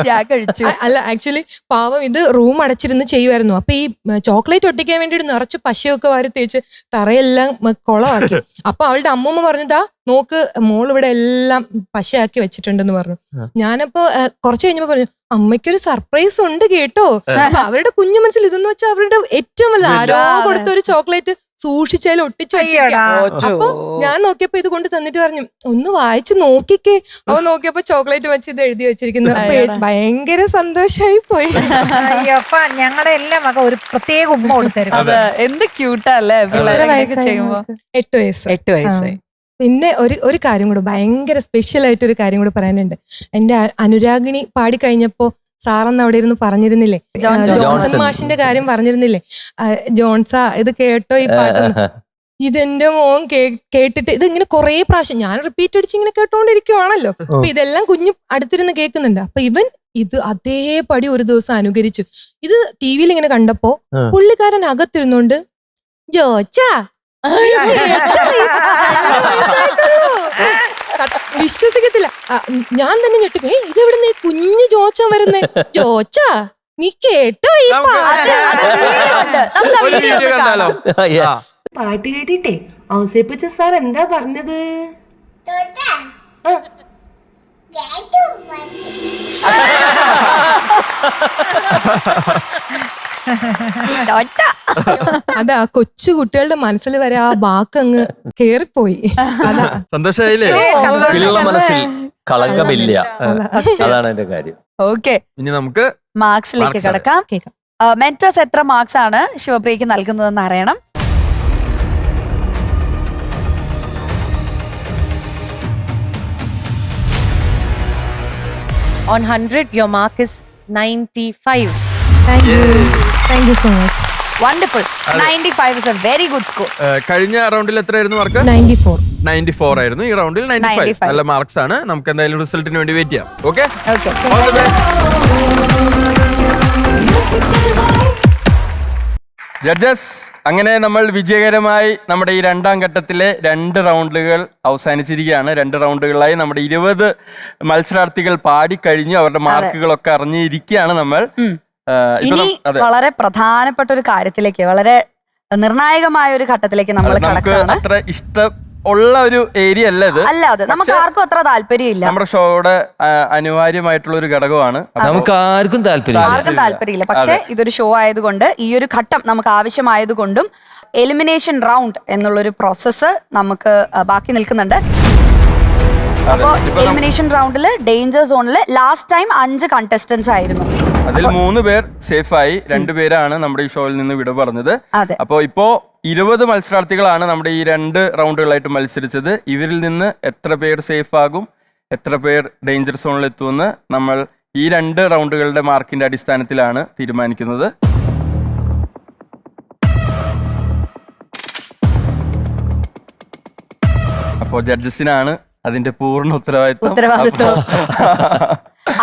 ഞാൻ കഴിച്ചു. അല്ല, ആക്ച്വലി പാവം ഇത് റൂം അടച്ചിരുന്ന് ചെയ്യുമായിരുന്നു. അപ്പൊ ഈ ചോക്ലേറ്റ് ഒട്ടിക്കാൻ വേണ്ടിട്ട് നിറച്ച് പശയൊക്കെ വാരി തേച്ച് തറയെല്ലാം കുളമാക്കി. അപ്പൊ അവളുടെ അമ്മൂമ്മ പറഞ്ഞതാ, നോക്ക് മോൾ ഇവിടെ എല്ലാം പശയാക്കി വെച്ചിട്ടുണ്ടെന്ന് പറഞ്ഞു. ഞാനപ്പോ കുറച്ച് കഴിഞ്ഞപ്പോ പറഞ്ഞു, അമ്മയ്ക്കൊരു സർപ്രൈസ് ഉണ്ട് കേട്ടോ. അപ്പൊ അവരുടെ കുഞ്ഞു മനസ്സിൽ ഇതെന്ന് വെച്ചാൽ അവരുടെ ഏറ്റവും വലുത് ആരോ കൊടുത്ത ഒരു ചോക്ലേറ്റ് സൂക്ഷിച്ചാലും ഒട്ടിച്ചു വെച്ചിരിക്കാം. അപ്പൊ ഞാൻ നോക്കിയപ്പോ ഇത് കൊണ്ട് തന്നിട്ട് പറഞ്ഞു, ഒന്ന് വായിച്ചു നോക്കിക്കേ. അവ നോക്കിയപ്പോ ചോക്ലേറ്റ് വെച്ച് ഇത് എഴുതി വെച്ചിരിക്കുന്നു. ഭയങ്കര സന്തോഷായി പോയി. അപ്പൊ ഞങ്ങളുടെ എല്ലാം മക ഒരു പ്രത്യേക ഉമ്മ കൊടുത്തരും. എന്ത് ക്യൂട്ടല്ലേ ചെയ്യുമ്പോ. 8 വയസ്സ്. പിന്നെ ഒരു കാര്യം കൂടെ, ഭയങ്കര സ്പെഷ്യൽ ആയിട്ടൊരു കാര്യം കൂടെ പറയാനുണ്ട്. എന്റെ അനുരാഗിണി പാടിക്കഴിഞ്ഞപ്പോ സാറന്ന് അവിടെ ഇരുന്ന് പറഞ്ഞിരുന്നില്ലേ, ജോൺസൺ മാഷിന്റെ കാര്യം പറഞ്ഞിരുന്നില്ലേ, ജോൺസാ ഇത് കേട്ടോ ഈ പാട്ട്? ഇതെന്റെ മോൻ കേട്ടിട്ട് ഇത് ഇങ്ങനെ കുറെ പ്രാവശ്യം ഞാൻ റിപ്പീറ്റ് അടിച്ച് ഇങ്ങനെ കേട്ടോണ്ടിരിക്കുവാണല്ലോ. അപ്പൊ ഇതെല്ലാം കുഞ്ഞു അടുത്തിരുന്ന് കേൾക്കുന്നുണ്ട്. അപ്പൊ ഇവൻ ഇത് അതേപടി ഒരു ദിവസം അനുകരിച്ചു. ഇത് ടിവിയിൽ ഇങ്ങനെ കണ്ടപ്പോ പുള്ളിക്കാരൻ അകത്തിരുന്നോണ്ട് ജോച്ചാ വിശ്വസിക്കത്തില്ല. ഞാൻ തന്നെ ഞെട്ടും. ഇതെവിടെ നീ കുഞ്ഞു ജോച്ച വരുന്നേ? ജോച്ചാ നീ കേട്ടോ ഈ പാട്ട് കേട്ടിട്ടേ ഔസേപ്പിച്ച സാർ എന്താ പറഞ്ഞത്? അതാ കൊച്ചു കുട്ടികളുടെ മനസ്സിൽ വരെ ആ വാക്കങ്ങ് കേറിപ്പോയി. അതാ സന്തോഷായില്ലേ? പിള്ള മനസ്സിൽ കളങ്കമില്ല, അതാണ് എന്റെ കാര്യം. ഓക്കെ, ഇനി നമുക്ക് മാർക്സിലേക്ക് കിടക്കാം. മെന്റേഴ്സ് എത്ര മാർക്സ് ആണ് ശിവപ്രിയക്ക് നൽകുന്നതെന്ന് അറിയണം. On 100, your mark is 95. Thank you so much. Wonderful. 95 is a very good score. കഴിഞ്ഞ റൗണ്ടിൽ എത്രയായിരുന്നു മാർക്ക്? 94 ആയിരുന്നു. ഈ റൗണ്ടിൽ 95. നല്ല മാർക്സ് ആണ്. നമുക്ക് എന്തായാലും റിസൾട്ടിന് വേണ്ടി വെയിറ്റ് ചെയ്യാം. Okay, Okay. All the best. Judges, അങ്ങനെ നമ്മൾ വിജയകരമായി നമ്മുടെ ഈ രണ്ടാം ഘട്ടത്തിലെ 2 റൗണ്ടുകൾ അവസാനിച്ചിരിക്കുകയാണ്. 2 റൗണ്ടുകളായി നമ്മുടെ 20 മത്സരാർത്ഥികൾ പാടിക്കഴിഞ്ഞു. അവരുടെ മാർക്കുകളൊക്കെ അറിഞ്ഞിരിക്കുകയാണ് നമ്മൾ. ഇനി വളരെ പ്രധാനപ്പെട്ട ഒരു കാര്യത്തിലേക്ക്, വളരെ നിർണായകമായ ഒരു ഘട്ടത്തിലേക്ക് നമ്മൾ നമുക്ക് കടക്കുകയാണ്. അത്ര ഇഷ്ടം ഉള്ള ഒരു ഏരിയ അല്ല ഇത്. അല്ലാതെ നമുക്ക് ആർക്കും അത്ര താല്പര്യമില്ല. നമ്മുടെ ഷോയുടെ അനിവാര്യമായിട്ടുള്ള ഒരു ഘടകമാണ്. നമുക്ക് ആർക്കും താല്പര്യമില്ല. പക്ഷെ ഇതൊരു ഷോ ആയതുകൊണ്ട് ഈ ഒരു ഘട്ടം നമുക്ക് ആവശ്യമായതുകൊണ്ടും എലിമിനേഷൻ റൗണ്ട് എന്നുള്ളൊരു പ്രോസസ്സ് നമുക്ക് ബാക്കി നിൽക്കുന്നുണ്ട്. അപ്പോ elimination റൗണ്ടില് danger സോണില് last time 5 contestants ആയിരുന്നു. അതിൽ 3 പേർ സേഫായി, 2 പേരാണ് നമ്മുടെ ഈ ഷോയിൽ നിന്ന് വിട പറഞ്ഞത്. അപ്പോ ഇപ്പോ 20 മത്സരാർത്ഥികളാണ് നമ്മുടെ ഈ 2 റൗണ്ടുകളായിട്ട് മത്സരിച്ചത്. ഇവരിൽ നിന്ന് എത്ര പേർ സേഫ് ആകും, എത്ര പേർ ഡേഞ്ചർ സോണിൽ എത്തുമെന്ന് നമ്മൾ ഈ 2 റൗണ്ടുകളുടെ മാർക്കിന്റെ അടിസ്ഥാനത്തിലാണ് തീരുമാനിക്കുന്നത്. അപ്പോ ജഡ്ജസിനാണ് അതിന്റെ പൂർണ്ണ ഉത്തരവാദിത്വം.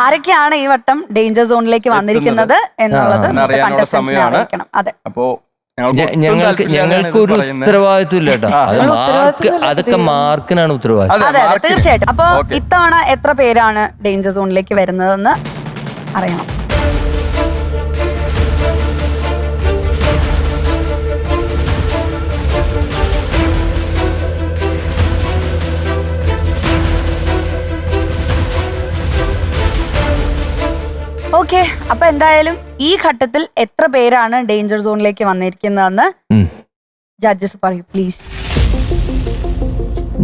ആരൊക്കെയാണ് ഈ വട്ടം ഡേഞ്ചർ സോണിലേക്ക് വന്നിരിക്കുന്നത് എന്നുള്ളത് അറിയാനുള്ള സമയമാണ്. അതെ, അപ്പോ ഞങ്ങൾക്കൊരു ഉത്തരവാദിത്വം ഇല്ല കേട്ടോ. അതൊക്കെ മാർക്കിനാണ് ഉത്തരവാദിത്വം. അതെ അതെ തീർച്ചയായിട്ടും. അപ്പൊ ഇത്തവണ എത്ര പേരാണ് ഡേഞ്ചർ സോണിലേക്ക് വരുന്നതെന്ന് അറിയണം. ഓക്കെ, അപ്പൊ എന്തായാലും ഈ ഘട്ടത്തിൽ എത്ര പേരാണ് ഡേഞ്ചർ സോണിലേക്ക് വന്നിരിക്കുന്നതെന്ന് ജഡ്ജസ് പറയൂ പ്ലീസ്.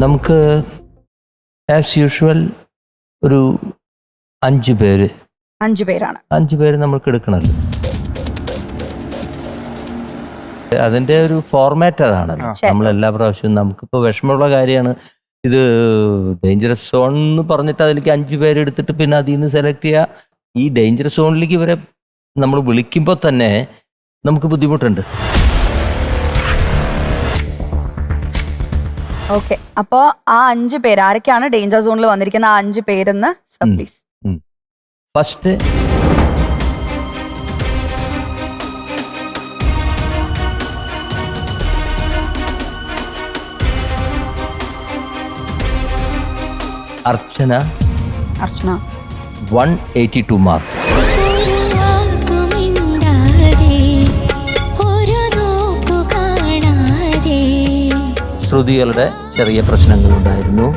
നമുക്ക് ആസ് യൂഷ്വൽ ഒരു 5 പേര്. 5 പേരാണ്. 5 പേര് നമ്മൾക്ക് എടുക്കണല്ലോ. അതിന്റെ ഒരു ഫോർമാറ്റ് അതാണ്. നമ്മൾ എല്ലാ പ്രാവശ്യവും നമുക്കിപ്പോ വിഷമമുള്ള കാര്യമാണ് ഇത്. ഡേഞ്ചറസ് സോൺ എന്ന് പറഞ്ഞിട്ട് അതിലേക്ക് 5 പേര് എടുത്തിട്ട് പിന്നെ അതിൽ നിന്ന് സെലക്ട് ചെയ്യുക. ഈ ഡേഞ്ചർ സോണിലേക്ക് ഇവരെ നമ്മൾ വിളിക്കുമ്പോൾ തന്നെ നമുക്ക് ബുദ്ധിമുട്ടുണ്ട്. ഓക്കെ, അപ്പോ ആ 5 പേര് ആരൊക്കെയാണ് ഡേഞ്ചർ സോണിൽ വന്നിരിക്കുന്ന ആ 5 പേരെന്ന് പ്ലീസ്. First Archana 182 mark. ശ്രുതികളുടെ ചെറിയ പ്രശ്നങ്ങളുണ്ടായിരുന്നു.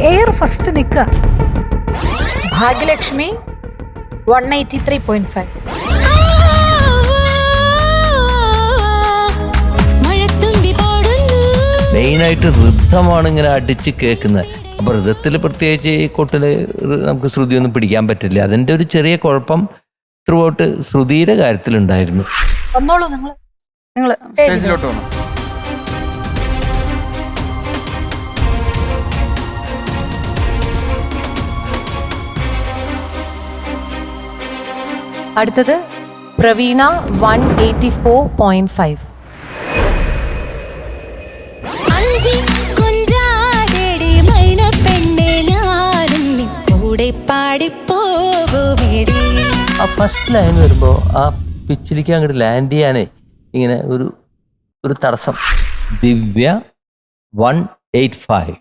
എയർ ഫസ്റ്റ് നിൽക്കുക. ഭാഗ്യലക്ഷ്മി 183.5. മെയിനായിട്ട് ഋദ്ധമാണ് ഇങ്ങനെ അടിച്ച് കേൾക്കുന്നത്. അപ്പൊ ഋതത്തിൽ പ്രത്യേകിച്ച് ഈ കൊട്ടില് നമുക്ക് ശ്രുതിയൊന്നും പിടിക്കാൻ പറ്റില്ല. അതിന്റെ ഒരു ചെറിയ കുഴപ്പം ത്രൂ ഔട്ട് ശ്രുതിയുടെ കാര്യത്തിലുണ്ടായിരുന്നു. വന്നോളൂ നിങ്ങള് സ്റ്റേജിലോട്ട് വന്നു. അടുത്തത് പ്രവീണ 184.5. ആ ഫസ്റ്റ് ലൈൻ വരുമ്പോ ആ പിച്ചിലേക്ക് അങ്ങോട്ട് ലാൻഡ് ചെയ്യാനേ ഇങ്ങനെ ഒരു തടസ്സം. ദിവ്യ 185.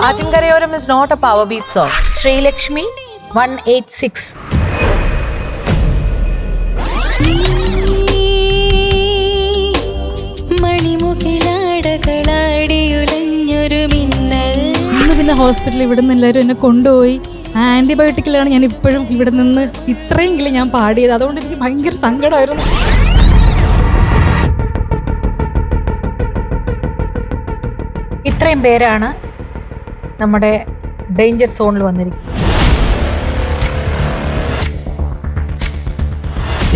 ആറ്റിൻകരയോരം is not a power beat song. Sreelakshmi 186. മണിമുകിലാടക നിന്ന് ഹോസ്പിറ്റലിൽ ഇവിടെ നിന്ന് എല്ലാവരും എന്നെ കൊണ്ടുപോയി. ആൻറ്റിബയോട്ടിക്കിലാണ് ഞാൻ ഇപ്പോഴും ഇവിടെ നിന്ന് ഇത്രയെങ്കിലും ഞാൻ പാടിയത്. അതുകൊണ്ട് എനിക്ക് ഭയങ്കര സങ്കടമായിരുന്നു. ഇത്രയും പേരാണ് നമ്മുടെ ഡേഞ്ചർ സോണിൽ വന്നിരിക്കുന്നത്.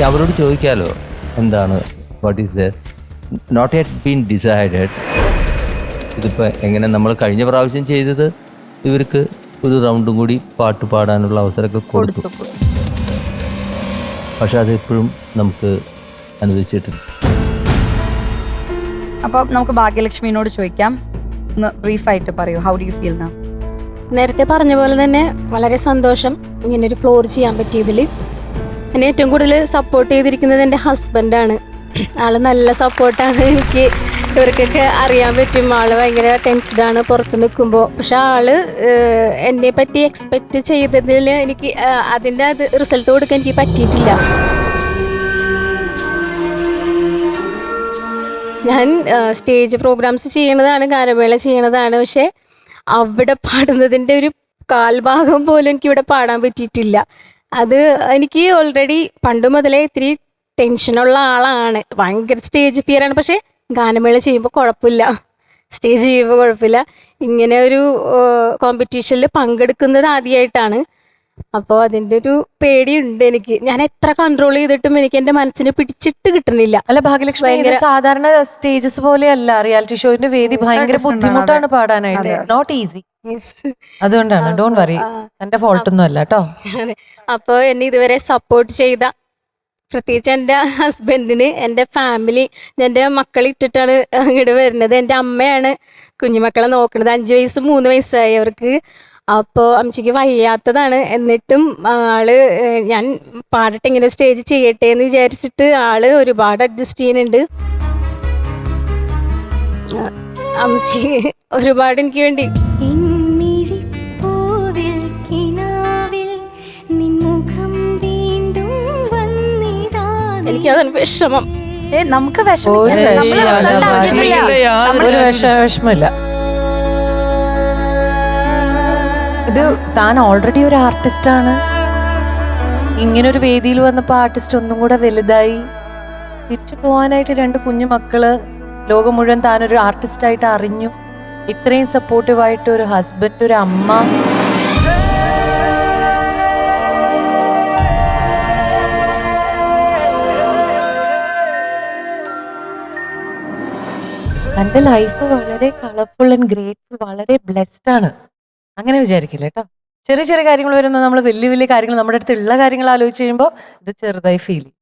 അവരോട് ചോദിക്കാലോ എന്താണ് what is the not yet been decided. ഇതിപ്പോൾ എങ്ങനെ നമ്മൾ കഴിഞ്ഞ പ്രാവശ്യം ചെയ്തത്, ഇവർക്ക് ഒരു റൗണ്ടും കൂടി പാട്ട് പാടാനുള്ള അവസരമൊക്കെ കൊടുത്തു. പക്ഷെ അത് എപ്പോഴും നമുക്ക് അനുവദിച്ചിട്ടില്ല. അപ്പൊ നമുക്ക് ഭാഗ്യലക്ഷ്മിനോട് ചോദിക്കാം, ഒന്ന് ബ്രീഫായിട്ട് പറയൂ, how do you feel now? നേരത്തെ പറഞ്ഞ പോലെ തന്നെ വളരെ സന്തോഷം ഇങ്ങനെ ഒരു ഫ്ലോർ ചെയ്യാൻ പറ്റിയതിൽ. എന്നെ ഏറ്റവും കൂടുതൽ സപ്പോർട്ട് ചെയ്തിരിക്കുന്നത് എൻ്റെ ഹസ്ബൻഡാണ്. ആള് നല്ല സപ്പോർട്ടാണ്. എനിക്ക് ഇവർക്കൊക്കെ അറിയാൻ പറ്റും ആള് ഭയങ്കര ടെൻസ്ഡാണ് പുറത്ത് നിൽക്കുമ്പോൾ. പക്ഷെ ആള് എന്നെ പറ്റി എക്സ്പെക്റ്റ് ചെയ്തതിൽ എനിക്ക് അതിൻ്റെ റിസൾട്ട് കൊടുക്കാൻ എനിക്ക് പറ്റിയിട്ടില്ല. ഞാൻ സ്റ്റേജ് പ്രോഗ്രാംസ് ചെയ്യണതാണ്, ഗാനമേള ചെയ്യണതാണ്. പക്ഷെ അവിടെ പാടുന്നതിൻ്റെ ഒരു കാൽഭാഗം പോലും എനിക്കിവിടെ പാടാൻ പറ്റിയിട്ടില്ല. അത് എനിക്ക് ഓൾറെഡി പണ്ട് മുതലേ ഇത്തിരി ടെൻഷനുള്ള ആളാണ്. ഭയങ്കര സ്റ്റേജ് ഫിയറാണ്. പക്ഷേ ഗാനമേള ചെയ്യുമ്പോൾ കുഴപ്പമില്ല, സ്റ്റേജ് ചെയ്യുമ്പോൾ കുഴപ്പമില്ല. ഇങ്ങനെ ഒരു കോമ്പറ്റീഷനിൽ പങ്കെടുക്കുന്നത് ആദ്യമായിട്ടാണ്. അപ്പോൾ അതിൻ്റെ ഒരു പേടിയുണ്ട് എനിക്ക്. ഞാൻ എത്ര കൺട്രോൾ ചെയ്തിട്ടും എനിക്ക് എൻ്റെ മനസ്സിനെ പിടിച്ചിട്ട് കിട്ടുന്നില്ല. അല്ല ഭാഗ്യലക്ഷ്മി, ഇത് സാധാരണ സ്റ്റേജസ് പോലെയല്ല. റിയാലിറ്റി ഷോയുടെ വേദി ഭയങ്കര ബുദ്ധിമുട്ടാണ് പാടാനായിട്ട്. Not easy. അതുകൊണ്ടാണ്. ഡോണ്ട് വറി, എന്റെ ഫോൾട്ടൊന്നും അല്ല കേട്ടോ. അപ്പോൾ എന്നെ ഇതുവരെ സപ്പോർട്ട് ചെയ്ത പ്രത്യേകിച്ച് എൻ്റെ ഹസ്ബൻഡിന്, എൻ്റെ ഫാമിലി, എൻ്റെ മക്കളെ ഇട്ടിട്ടാണ് അങ്ങോട്ട് വരുന്നത്. എൻ്റെ അമ്മയാണ് കുഞ്ഞുമക്കളെ നോക്കുന്നത്. 5 വയസ്സും 3 വയസ്സായി അവർക്ക്. അപ്പോൾ അമ്മച്ചിക്ക് വയ്യാത്തതാണ്. എന്നിട്ടും ആള് ഞാൻ പാടട്ടെ, ഇങ്ങനെ സ്റ്റേജ് ചെയ്യട്ടെ എന്ന് വിചാരിച്ചിട്ട് ആള് ഒരുപാട് അഡ്ജസ്റ്റ് ചെയ്യുന്നുണ്ട്. അമ്മച്ചി ഒരുപാട് എനിക്ക് വേണ്ടി. എനിക്കതാണ് വിഷമം. നമുക്ക് ഒരു വിഷമില്ല. ഇത് താൻ ഓൾറെഡി ഒരു ആർട്ടിസ്റ്റാണ്. ഇങ്ങനൊരു വേദിയിൽ വന്നപ്പോൾ ആർട്ടിസ്റ്റ് ഒന്നും കൂടെ വലുതായി. തിരിച്ചു പോകാനായിട്ട് 2 കുഞ്ഞു മക്കള്, ലോകം മുഴുവൻ താനൊരു ആർട്ടിസ്റ്റായിട്ട് അറിഞ്ഞു. ഇത്രയും സപ്പോർട്ടീവായിട്ട് ഒരു ഹസ്ബൻഡ്, ഒരു അമ്മ. തൻ്റെ ലൈഫ് വളരെ കളർഫുൾ ആൻഡ് ഗ്രേറ്റ്ഫുൾ, വളരെ ബ്ലെസ്ഡ് ആണ്. അങ്ങനെ വിചാരിക്കില്ല കേട്ടോ. ചെറിയ ചെറിയ കാര്യങ്ങൾ വരുമ്പോൾ നമ്മൾ വലിയ വലിയ കാര്യങ്ങൾ, നമ്മുടെ അടുത്ത് ഉള്ള കാര്യങ്ങൾ ആലോചിച്ച് കഴിയുമ്പോൾ ഇത് ചെറുതായി ഫീൽ ചെയ്യും.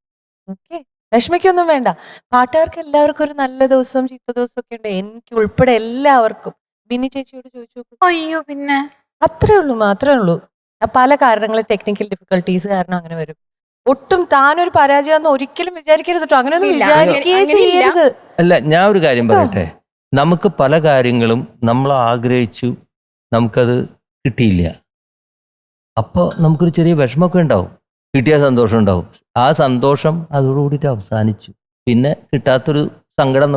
ഓക്കെ, വിഷമിക്കൊന്നും വേണ്ട. പാട്ടുകാർക്ക് എല്ലാവർക്കും ഒരു നല്ല ദിവസവും ചീത്ത ദിവസവും ഒക്കെ ഉണ്ട്. എനിക്ക് ഉൾപ്പെടെ എല്ലാവർക്കും. ബിന്നി ചേച്ചിയോട് ചോദിച്ചു നോക്കൂ. അയ്യോ, പിന്നെ അത്രേ ഉള്ളൂ, മാത്രമേ ഉള്ളൂ. പല കാരണങ്ങൾ, ടെക്നിക്കൽ ഡിഫിക്കൽട്ടീസ് കാരണം അങ്ങനെ വരും. ഒട്ടും താനൊരു പരാജയം ഒരിക്കലും വിചാരിക്കരുത് കേട്ടോ. അങ്ങനെയൊന്നും വിചാരിക്കുകയേ ചെയ്യരുത്. അല്ല, ഞാൻ ഒരു കാര്യം പറയട്ടെ. നമുക്ക് പല കാര്യങ്ങളും നമ്മൾ ആഗ്രഹിച്ചു, നമുക്കത് കിട്ടിയില്ല. അപ്പോൾ നമുക്കൊരു ചെറിയ വിഷമമൊക്കെ ഉണ്ടാവും. കിട്ടിയ സന്തോഷം ഉണ്ടാവും. ആ സന്തോഷം അതോടുകൂടിയിട്ട് അവസാനിച്ചു. പിന്നെ കിട്ടാത്തൊരു സങ്കടം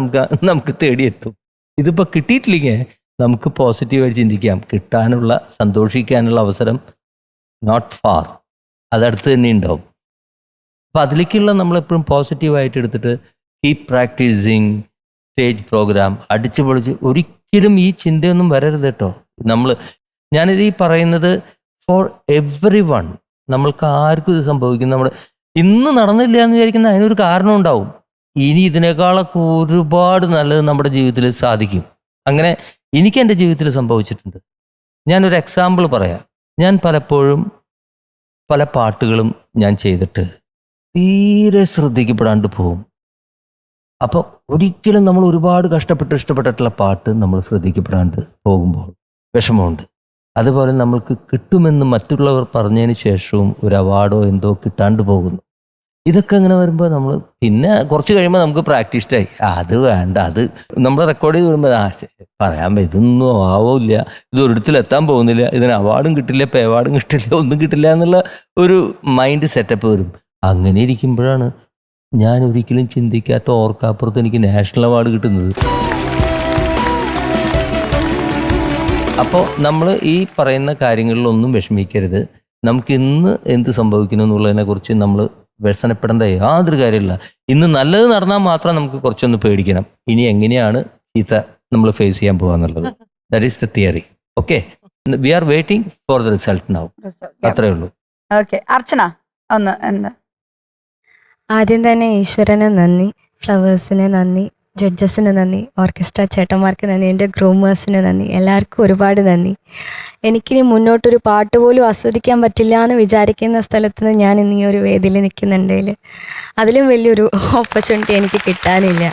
നമുക്ക് തേടിയെത്തും. ഇതിപ്പോൾ കിട്ടിയിട്ടില്ലെങ്കിൽ നമുക്ക് പോസിറ്റീവായിട്ട് ചിന്തിക്കാം. കിട്ടാനുള്ള, സന്തോഷിക്കാനുള്ള അവസരം നോട്ട് ഫാർ, അതടുത്ത് തന്നെ ഉണ്ടാവും. അപ്പം അതിലേക്കുള്ള നമ്മളെപ്പോഴും പോസിറ്റീവായിട്ട് എടുത്തിട്ട് കീപ് പ്രാക്ടീസിങ് സ്റ്റേജ് പ്രോഗ്രാം അടിച്ചു പൊളിച്ച്. ഒരിക്കലും ഈ ചിന്തയൊന്നും വരരുത് കേട്ടോ. ഞാനിത് ഈ പറയുന്നത് ഫോർ എവ്രി വൺ. നമ്മൾക്ക് ആർക്കും ഇത് സംഭവിക്കും. നമ്മൾ ഇന്ന് നടന്നില്ല എന്ന് വിചാരിക്കുന്ന അതിനൊരു കാരണം ഉണ്ടാവും. ഇനി ഇതിനേക്കാളൊക്കെ ഒരുപാട് നല്ലത് നമ്മുടെ ജീവിതത്തിൽ സാധിക്കും. അങ്ങനെ എനിക്ക് എൻ്റെ ജീവിതത്തിൽ സംഭവിച്ചിട്ടുണ്ട്. ഞാനൊരു എക്സാമ്പിൾ പറയാം. ഞാൻ പലപ്പോഴും പല പാട്ടുകളും ഞാൻ ചെയ്തിട്ട് തീരെ ശ്രദ്ധിക്കപ്പെടാണ്ട് പോകും. അപ്പോൾ ഒരിക്കലും നമ്മൾ ഒരുപാട് ഇഷ്ടപ്പെട്ടിട്ടുള്ള പാട്ട് നമ്മൾ ശ്രദ്ധിക്കപ്പെടാണ്ട് പോകുമ്പോൾ വിഷമമുണ്ട്. അതുപോലെ നമ്മൾക്ക് കിട്ടുമെന്ന് മറ്റുള്ളവർ പറഞ്ഞതിന് ശേഷവും ഒരു അവാർഡോ എന്തോ കിട്ടാണ്ട് പോകുന്നു. ഇതൊക്കെ അങ്ങനെ വരുമ്പോൾ നമ്മൾ പിന്നെ കുറച്ച് കഴിയുമ്പോൾ നമുക്ക് പ്രാക്ടീസ്ഡായി. അത് വേണ്ട, അത് നമ്മൾ റെക്കോർഡ് ചെയ്ത് വരുമ്പോൾ പറയാൻ ഇതൊന്നും ആവില്ല, ഇത് ഒരിടത്തിലെത്താൻ പോകുന്നില്ല, ഇതിന് അവാർഡും കിട്ടില്ല, പേ അവാർഡും കിട്ടില്ല, ഒന്നും കിട്ടില്ല എന്നുള്ള ഒരു മൈൻഡ് സെറ്റപ്പ് വരും. അങ്ങനെ ഇരിക്കുമ്പോഴാണ് ഞാൻ ഒരിക്കലും ചിന്തിക്കാത്ത ഓർക്കാപ്പുറത്ത് എനിക്ക് നാഷണൽ അവാർഡ് കിട്ടുന്നത്. അപ്പോൾ നമ്മൾ ഈ പറയുന്ന കാര്യങ്ങളിലൊന്നും വിഷമിക്കരുത്. നമുക്ക് ഇന്ന് എന്ത് സംഭവിക്കുന്നു എന്നുള്ളതിനെ കുറിച്ച് നമ്മൾ വ്യസനപ്പെടേണ്ട യാതൊരു കാര്യമില്ല. ഇന്ന് നല്ലത് നടന്നാൽ മാത്രം നമുക്ക് കുറച്ചൊന്ന് പേടിക്കണം. ഇനി എങ്ങനെയാണ് ചീത്ത നമ്മൾ ഫേസ് ചെയ്യാൻ പോകാന്നുള്ളത്. That is the theory. Okay, we are waiting for the result now. അത്രേ ഉള്ളൂ. ഓക്കെ, അർച്ചന ഒന്ന് എന്താ? ആദ്യം തന്നെ ഈശ്വരന് നന്ദി, ഫ്ലവേഴ്സിന് നന്ദി, ജഡ്ജസിന് നന്ദി, ഓർക്കസ്ട്ര ചേട്ടന്മാർക്ക് നന്ദി, എൻ്റെ ഗ്രൂമേഴ്സിന് നന്ദി, എല്ലാവർക്കും ഒരുപാട് നന്ദി. എനിക്കിനി മുന്നോട്ടൊരു പാട്ട് പോലും ആസ്വദിക്കാൻ പറ്റില്ല എന്ന് വിചാരിക്കുന്ന സ്ഥലത്ത് നിന്ന് ഞാൻ ഇന്ന് ഈ ഒരു വേദിയിൽ നിൽക്കുന്നുണ്ടെങ്കിൽ അതിലും വലിയൊരു ഓപ്പർച്യൂണിറ്റി എനിക്ക് കിട്ടാനില്ല.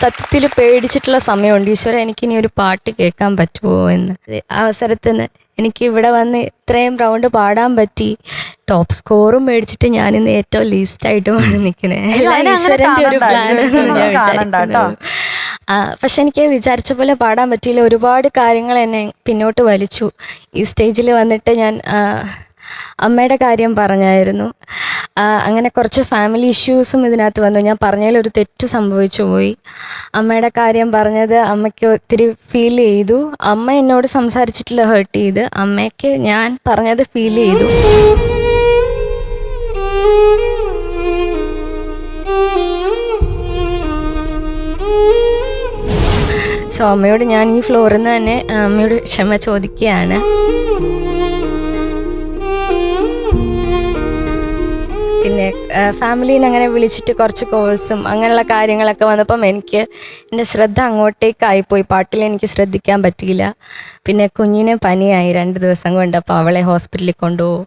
സത്യത്തിൽ പേടിച്ചിട്ടുള്ള സമയമുണ്ട്, ഈശ്വര എനിക്കിനി ഒരു പാട്ട് കേൾക്കാൻ പറ്റുമോ എന്ന്. അവസരത്തിൽ നിന്ന് എനിക്ക് ഇവിടെ വന്ന് ഇത്രയും റൗണ്ട് പാടാൻ പറ്റി. ടോപ്പ് സ്കോറും മേടിച്ചിട്ട് ഞാനിന്ന് ഏറ്റവും ലീസ്റ്റായിട്ട് വന്ന് നിൽക്കുന്നത്. ഈശ്വരൻ്റെ ഒരു പ്ലാൻ ഞാൻ വിചാരിക്കുന്നു. പക്ഷെ എനിക്ക് വിചാരിച്ച പോലെ പാടാൻ പറ്റിയില്ല. ഒരുപാട് കാര്യങ്ങൾ എന്നെ പിന്നോട്ട് വലിച്ചു. ഈ സ്റ്റേജിൽ വന്നിട്ട് ഞാൻ അമ്മയുടെ കാര്യം പറഞ്ഞായിരുന്നു. അങ്ങനെ കുറച്ച് ഫാമിലി ഇഷ്യൂസും ഇതിനകത്ത് വന്നു. ഞാൻ പറഞ്ഞതിലൊരു തെറ്റ് സംഭവിച്ചു പോയി. അമ്മയുടെ കാര്യം പറഞ്ഞത് അമ്മയ്ക്ക് ഒത്തിരി ഫീൽ ചെയ്തു. അമ്മ എന്നോട് സംസാരിച്ചിട്ടില്ല, ഹേർട്ട് ചെയ്ത്. അമ്മയ്ക്ക് ഞാൻ പറഞ്ഞത് ഫീൽ ചെയ്തു. സോ അമ്മയോട് ഞാൻ ഈ ഫ്ലോറിൽ നിന്ന് തന്നെ അമ്മയോട് ക്ഷമ ചോദിക്കുകയാണ്. പിന്നെ ഫാമിലിയിൽ നിന്ന് അങ്ങനെ വിളിച്ചിട്ട് കുറച്ച് കോൾസും അങ്ങനെയുള്ള കാര്യങ്ങളൊക്കെ വന്നപ്പം എനിക്ക് എൻ്റെ ശ്രദ്ധ അങ്ങോട്ടേക്കായിപ്പോയി. പാട്ടിൽ എനിക്ക് ശ്രദ്ധിക്കാൻ പറ്റിയില്ല. പിന്നെ കുഞ്ഞിന് പനിയായി 2 ദിവസം കൊണ്ട്. അപ്പോൾ അവളെ ഹോസ്പിറ്റലിൽ കൊണ്ടുപോകും.